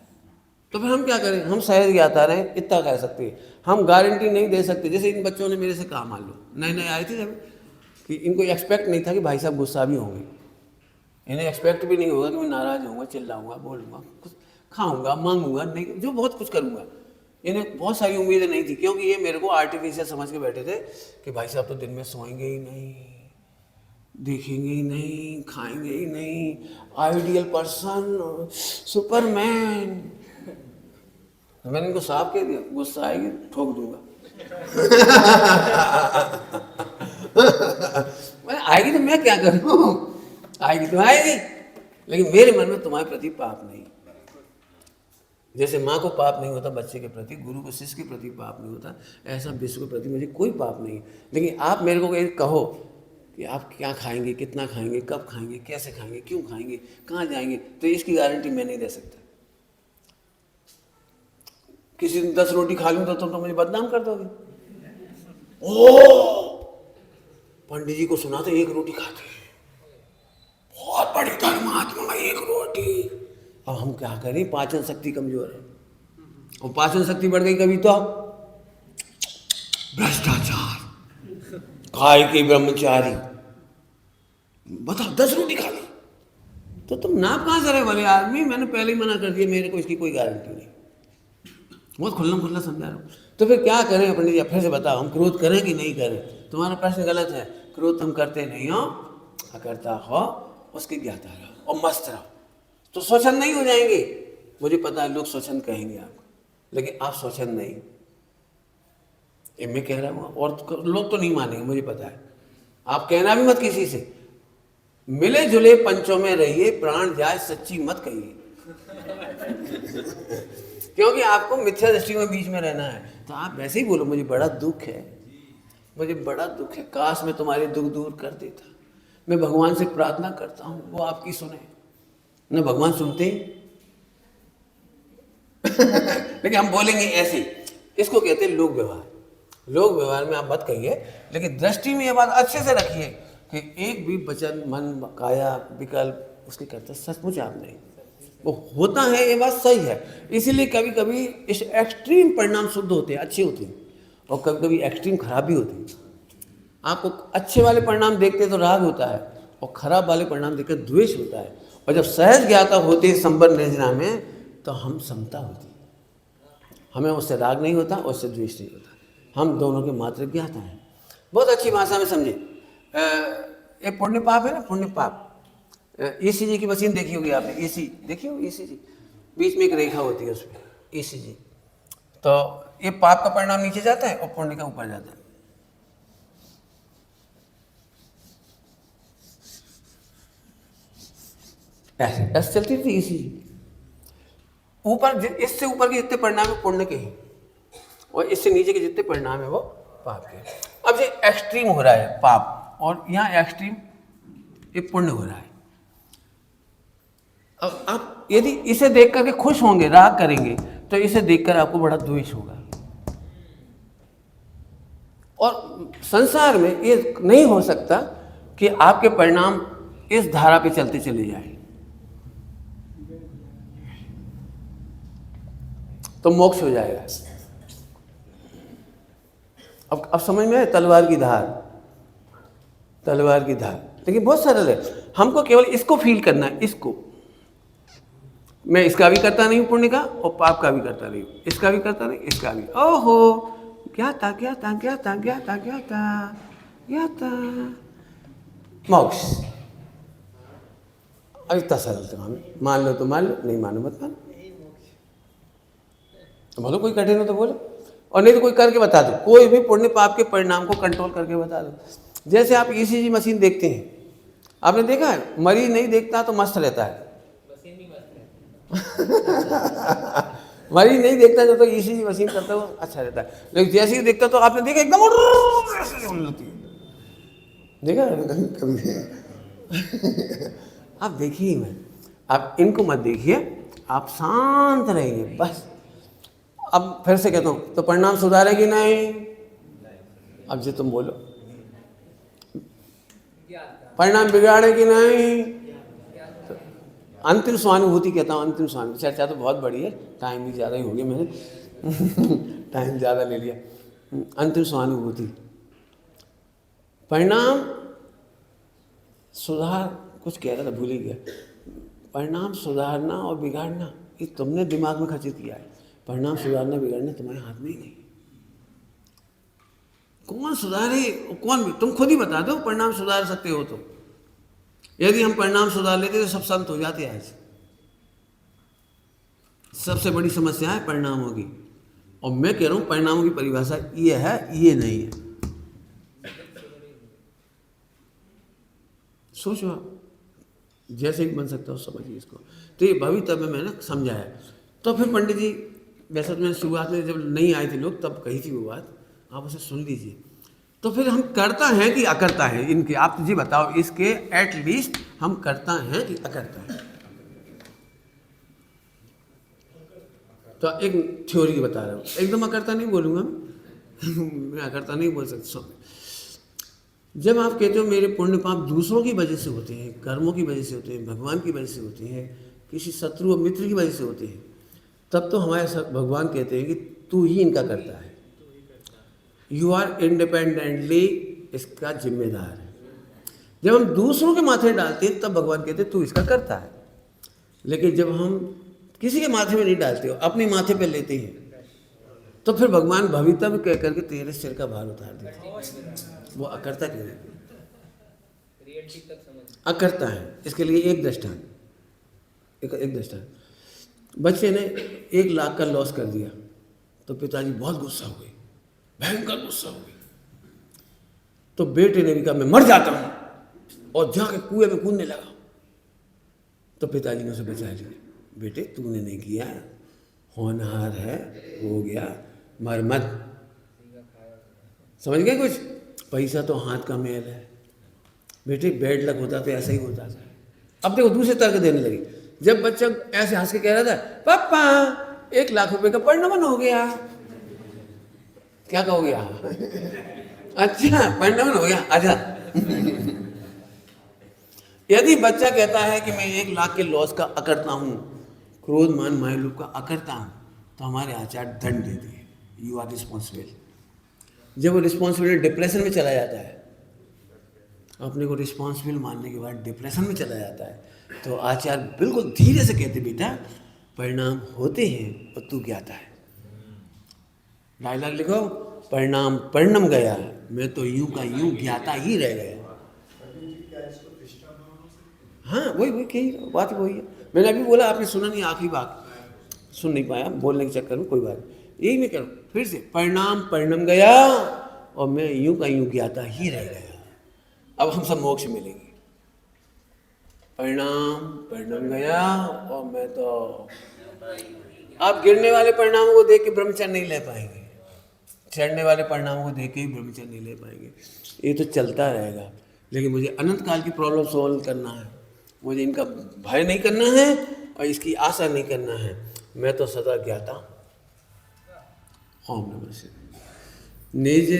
तो फिर हम क्या करें? हम सहज ज्ञाता रहें, इतना कह सकते हैं। हम गारंटी नहीं दे सकते। जैसे इन बच्चों ने मेरे से कहा, मान लो नए नए आए थे जब, कि इनको एक्सपेक्ट नहीं था कि भाई साहब गुस्सा भी होंगे, इन्हें एक्सपेक्ट भी नहीं होगा कि मैं नाराज होऊंगा, चिल्लाऊंगा, बोलूँगा, कुछ खाऊंगा, मांगूंगा, नहीं जो बहुत कुछ करूँगा। इन्हें बहुत सारी उम्मीदें नहीं थी, क्योंकि ये मेरे को आर्टिफिशियल समझ के बैठे थे कि भाई साहब तो दिन में सोएंगे ही नहीं, देखेंगे ही नहीं, खाएंगे ही नहीं, आइडियल पर्सन, सुपरमैन। मैंने इनको साफ कह दिया, गुस्सा आएगी ठोक दूंगा। मैं आएगी तो मैं क्या करूं? आएगी तो आएगी, लेकिन मेरे मन में तुम्हारे प्रति पाप नहीं। जैसे माँ को पाप नहीं होता बच्चे के प्रति, गुरु को शिष्य के प्रति पाप नहीं होता, ऐसा विश्व के प्रति मुझे कोई पाप नहीं। लेकिन आप मेरे को कहो कि आप क्या खाएंगे, कितना खाएंगे, कब खाएंगे, कैसे खाएंगे, क्यों खाएंगे, कहाँ जाएंगे, तो इसकी गारंटी मैं नहीं दे सकता। किसी दिन 10 रोटी खा लूँ तो तुम तो मुझे बदनाम कर दोगे। ओ पंडित जी को सुना तो 1 रोटी खाते हैं, बहुत बड़ी धर्मात्मा, 1 रोटी। अब हम क्या करें? पाचन शक्ति कमजोर है, और पाचन शक्ति बढ़ गई कभी तो भ्रष्टाचार, काय के ब्रह्मचारी। बताओ 10 रोटी खा ली तो तुम नाप कहाँ से रहे भले आदमी? मैंने पहले ही मना कर दिया, मेरे को इसकी कोई गारंटी नहीं। बहुत खुल्लम खुल्ला समझा रहा हूँ। तो फिर क्या करें पंडित जी? फिर से बताओ, हम क्रोध करें कि नहीं करें? तुम्हारा प्रश्न गलत है। क्रोध तुम करते नहीं हो, अकर्ता हो, उसकी ज्ञाता रहो और मस्त रहो, तो स्वच्छंद नहीं हो जाएंगे। मुझे पता है लोग स्वच्छंद कहेंगे आपको, लेकिन आप स्वच्छंद नहीं, ये मैं कह रहा हूँ, और लोग तो नहीं मानेंगे, मुझे पता है। आप कहना भी मत किसी से, मिले जुले पंचों में रहिए, प्राण जाए सच्ची मत कहिए। क्योंकि आपको मिथ्या दृष्टि में बीच में रहना है, तो आप वैसे ही बोलो, मुझे बड़ा दुख है, मुझे बड़ा दुख है, काश मैं तुम्हारे दुख दूर कर देता। मैं भगवान से प्रार्थना करता हूँ वो आपकी सुने। न भगवान सुनते ही। लेकिन हम बोलेंगे ऐसे, इसको कहते हैं लोक व्यवहार। लोक व्यवहार में आप मत कहिए, लेकिन दृष्टि में ये बात अच्छे से रखिए कि एक भी वचन, मन, काया, विकल्प उसके करते सचमुच आप नहीं, वो होता है, ये बात सही है। इसीलिए कभी कभी इस एक्सट्रीम परिणाम शुद्ध होते हैं, अच्छे होते हैं, और कभी कभी एक्सट्रीम खराब भी होते हैं। आपको अच्छे वाले परिणाम देखते तो राग होता है, और खराब वाले परिणाम देखकर द्वेष होता है। और जब सहज ज्ञाता होती है संबंध निर्जना में, तो हम समता होती है, हमें उससे राग नहीं होता, उससे द्वेष नहीं होता, हम दोनों के मात्र ज्ञाता हैं। बहुत अच्छी भाषा में समझे। ये पुण्य पाप है ना, पुण्य पाप। ईसीजी की मशीन देखी होगी आपने, ईसी देखी होगी, ईसीजी बीच में एक रेखा होती है उसमें, ईसीजी। तो ये पाप का परिणाम नीचे जाता है और पुण्य का ऊपर जाता है। ऐसे चलती थी ईसीजी। ऊपर, इससे ऊपर के जितने परिणाम है पुण्य के ही, और इससे नीचे के जितने परिणाम है वो पाप के। अब ये एक्सट्रीम हो रहा है पाप, और यहाँ एक्सट्रीम ये पुण्य हो रहा है। अब आप यदि इसे देख करके खुश होंगे, राग करेंगे, तो इसे देखकर आपको बड़ा द्वेष होगा। और संसार में ये नहीं हो सकता कि आपके परिणाम इस धारा पे चलते चले जाए, तो मोक्ष हो जाएगा। अब समझ में आए? तलवार की धार, तलवार की धार, लेकिन बहुत सरल है। हमको केवल इसको फील करना है, इसको। मैं इसका भी करता नहीं हूँ पुण्य का, और पाप का भी करता नहीं हूँ, इसका भी करता नहीं, इसका भी। ओहो, ज्ञाता ज्ञाता ज्ञाता ज्ञाता ज्ञाता ज्ञाता, मोक्ष। अब इतना सरल था। हमें मान लो तो मान लो, नहीं मानो मत मानो। तो बोलो कोई कठिन हो तो बोलो, और नहीं तो कोई करके बता दो, कोई भी पुण्य पाप के परिणाम को कंट्रोल करके बता दो। जैसे आप ईसीजी मशीन देखते हैं, आपने देखा है, मरीज नहीं देखता तो मस्त रहता है। मरीज नहीं देखता जो तो ईसीजी मशीन करता है वो अच्छा रहता है, लेकिन जैसे ही देखता तो आपने देखा एकदम देखा कभी। आप देखिए मत, आप इनको मत देखिए, आप शांत रहिए बस। अब फिर से कहता हूँ, तो परिणाम सुधारे कि नहीं? अब जी तुम बोलो, परिणाम बिगाड़े कि नहीं? तो अंतिम स्वानुभूति कहता हूँ, अंतिम स्वानुभूति। चर्चा तो बहुत बड़ी है, टाइम भी ज़्यादा ही हो गया, मैंने टाइम ज़्यादा ले लिया। अंतिम स्वानुभूति, परिणाम सुधार, कुछ कह रहा था भूल ही गया। परिणाम सुधारना और बिगाड़ना ये तुमने दिमाग में खचित किया है। परिणाम सुधारना बिगाड़ना तुम्हारे हाथ में ही नहीं। कौन सुधारे, कौन भी, तुम खुद ही बता दो परिणाम सुधार सकते हो तो। यदि हम परिणाम सुधार लेते तो सब संत हो जाते आज। सबसे बड़ी समस्या है परिणामों की, और मैं कह रहा हूं परिणामों की परिभाषा ये है, ये नहीं है। सोचो आप, जैसे भी बन सकता हो समझिए इसको। तो ये भविष्य में मैंने समझाया। तो फिर पंडित जी, वैसे तो मैंने शुरुआत में जब नहीं आए थे लोग तब कही थी वो बात, आप उसे सुन लीजिए। तो फिर हम करता है कि अकर्ता है इनके, आप जी बताओ इसके, एटलीस्ट हम करता है कि अकर्ता है? तो एक थ्योरी बता रहा हूँ, एकदम अकर्ता नहीं बोलूँगा मैं अकर्ता नहीं बोल सकता। जब आप कहते हो मेरे पुण्य पाप दूसरों की वजह से होते हैं, कर्मों की वजह से होते हैं, भगवान की वजह से होते हैं, किसी शत्रु और मित्र की वजह से होते हैं, तब तो हमारे भगवान कहते हैं कि तू ही इनका करता है, यू आर इंडिपेंडेंटली इसका जिम्मेदार है। जब हम दूसरों के माथे डालते हैं तब भगवान कहते हैं तू इसका करता है। लेकिन जब हम किसी के माथे में नहीं डालते हो, अपने माथे पे लेते हैं, तो फिर भगवान भविता में कह करके तेरे सिर का भार उतार देते हैं। वो अकर्ता क्यों है? अकर्ता है। इसके लिए एक दृष्टांत, एक दृष्टांत। बच्चे ने 1 लाख का लॉस कर दिया तो पिताजी बहुत गुस्सा हो गए, भयंकर गुस्सा हो गए। तो बेटे ने भी कहा मैं मर जाता हूं और जाके कुएं में कूदने लगा। तो पिताजी ने उसे बचा लिया, बेटे तूने नहीं किया, होनहार है, हो गया, मर मत। समझ गए कुछ? पैसा तो हाथ का मेल है बेटे, बैड लक होता तो ऐसा ही होता था। अब देखो दूसरे तर्क देने लगी। जब बच्चा ऐसे हंस के कह रहा था पापा 1 लाख रुपए का परिणाम हो गया, क्या कहोगे? अच्छा परिणाम हो गया, अच्छा। यदि बच्चा कहता है कि मैं 1 लाख के लॉस का अकर्ता हूं, क्रोध मान माया लोभ का अकर्ता हूं, तो हमारे आचार्य दंड देते हैं, यू आर रिस्पॉन्सिबल। जब वो रिस्पॉन्सिबल डिप्रेशन में चला जाता है, अपने को रिस्पॉन्सिबल मानने के बाद डिप्रेशन में चला जाता है, तो आचार्य बिल्कुल धीरे से कहते बेटा परिणाम होते हैं और तू ज्ञाता है। डायलॉग लिखो, परिणाम परिणम गया, मैं तो यूं का यूं ज्ञाता ही रह गया। हाँ वही कही बात वही है। मैंने अभी बोला, आपने सुना नहीं, आखिरी बात सुन नहीं पाया बोलने के चक्कर में, कोई बात नहीं। यही मैं कह रहा हूँ फिर से, परिणाम परिणम गया और मैं यूं का यूं ज्ञाता ही रह गया। अब हम सब मोक्ष मिलेंगे। परिणाम परिणम गया और मैं तो, आप गिरने वाले परिणामों को देख के ब्रह्मचर्य नहीं ले पाएंगे, चढ़ने वाले परिणामों को देख के ही ब्रह्मचर्य नहीं ले पाएंगे। ये तो चलता रहेगा। लेकिन मुझे अनंत काल की प्रॉब्लम सॉल्व करना है, मुझे इनका भय नहीं करना है और इसकी आशा नहीं करना है। मैं तो सदा ज्ञाता। ओम नमः शिवाय। निज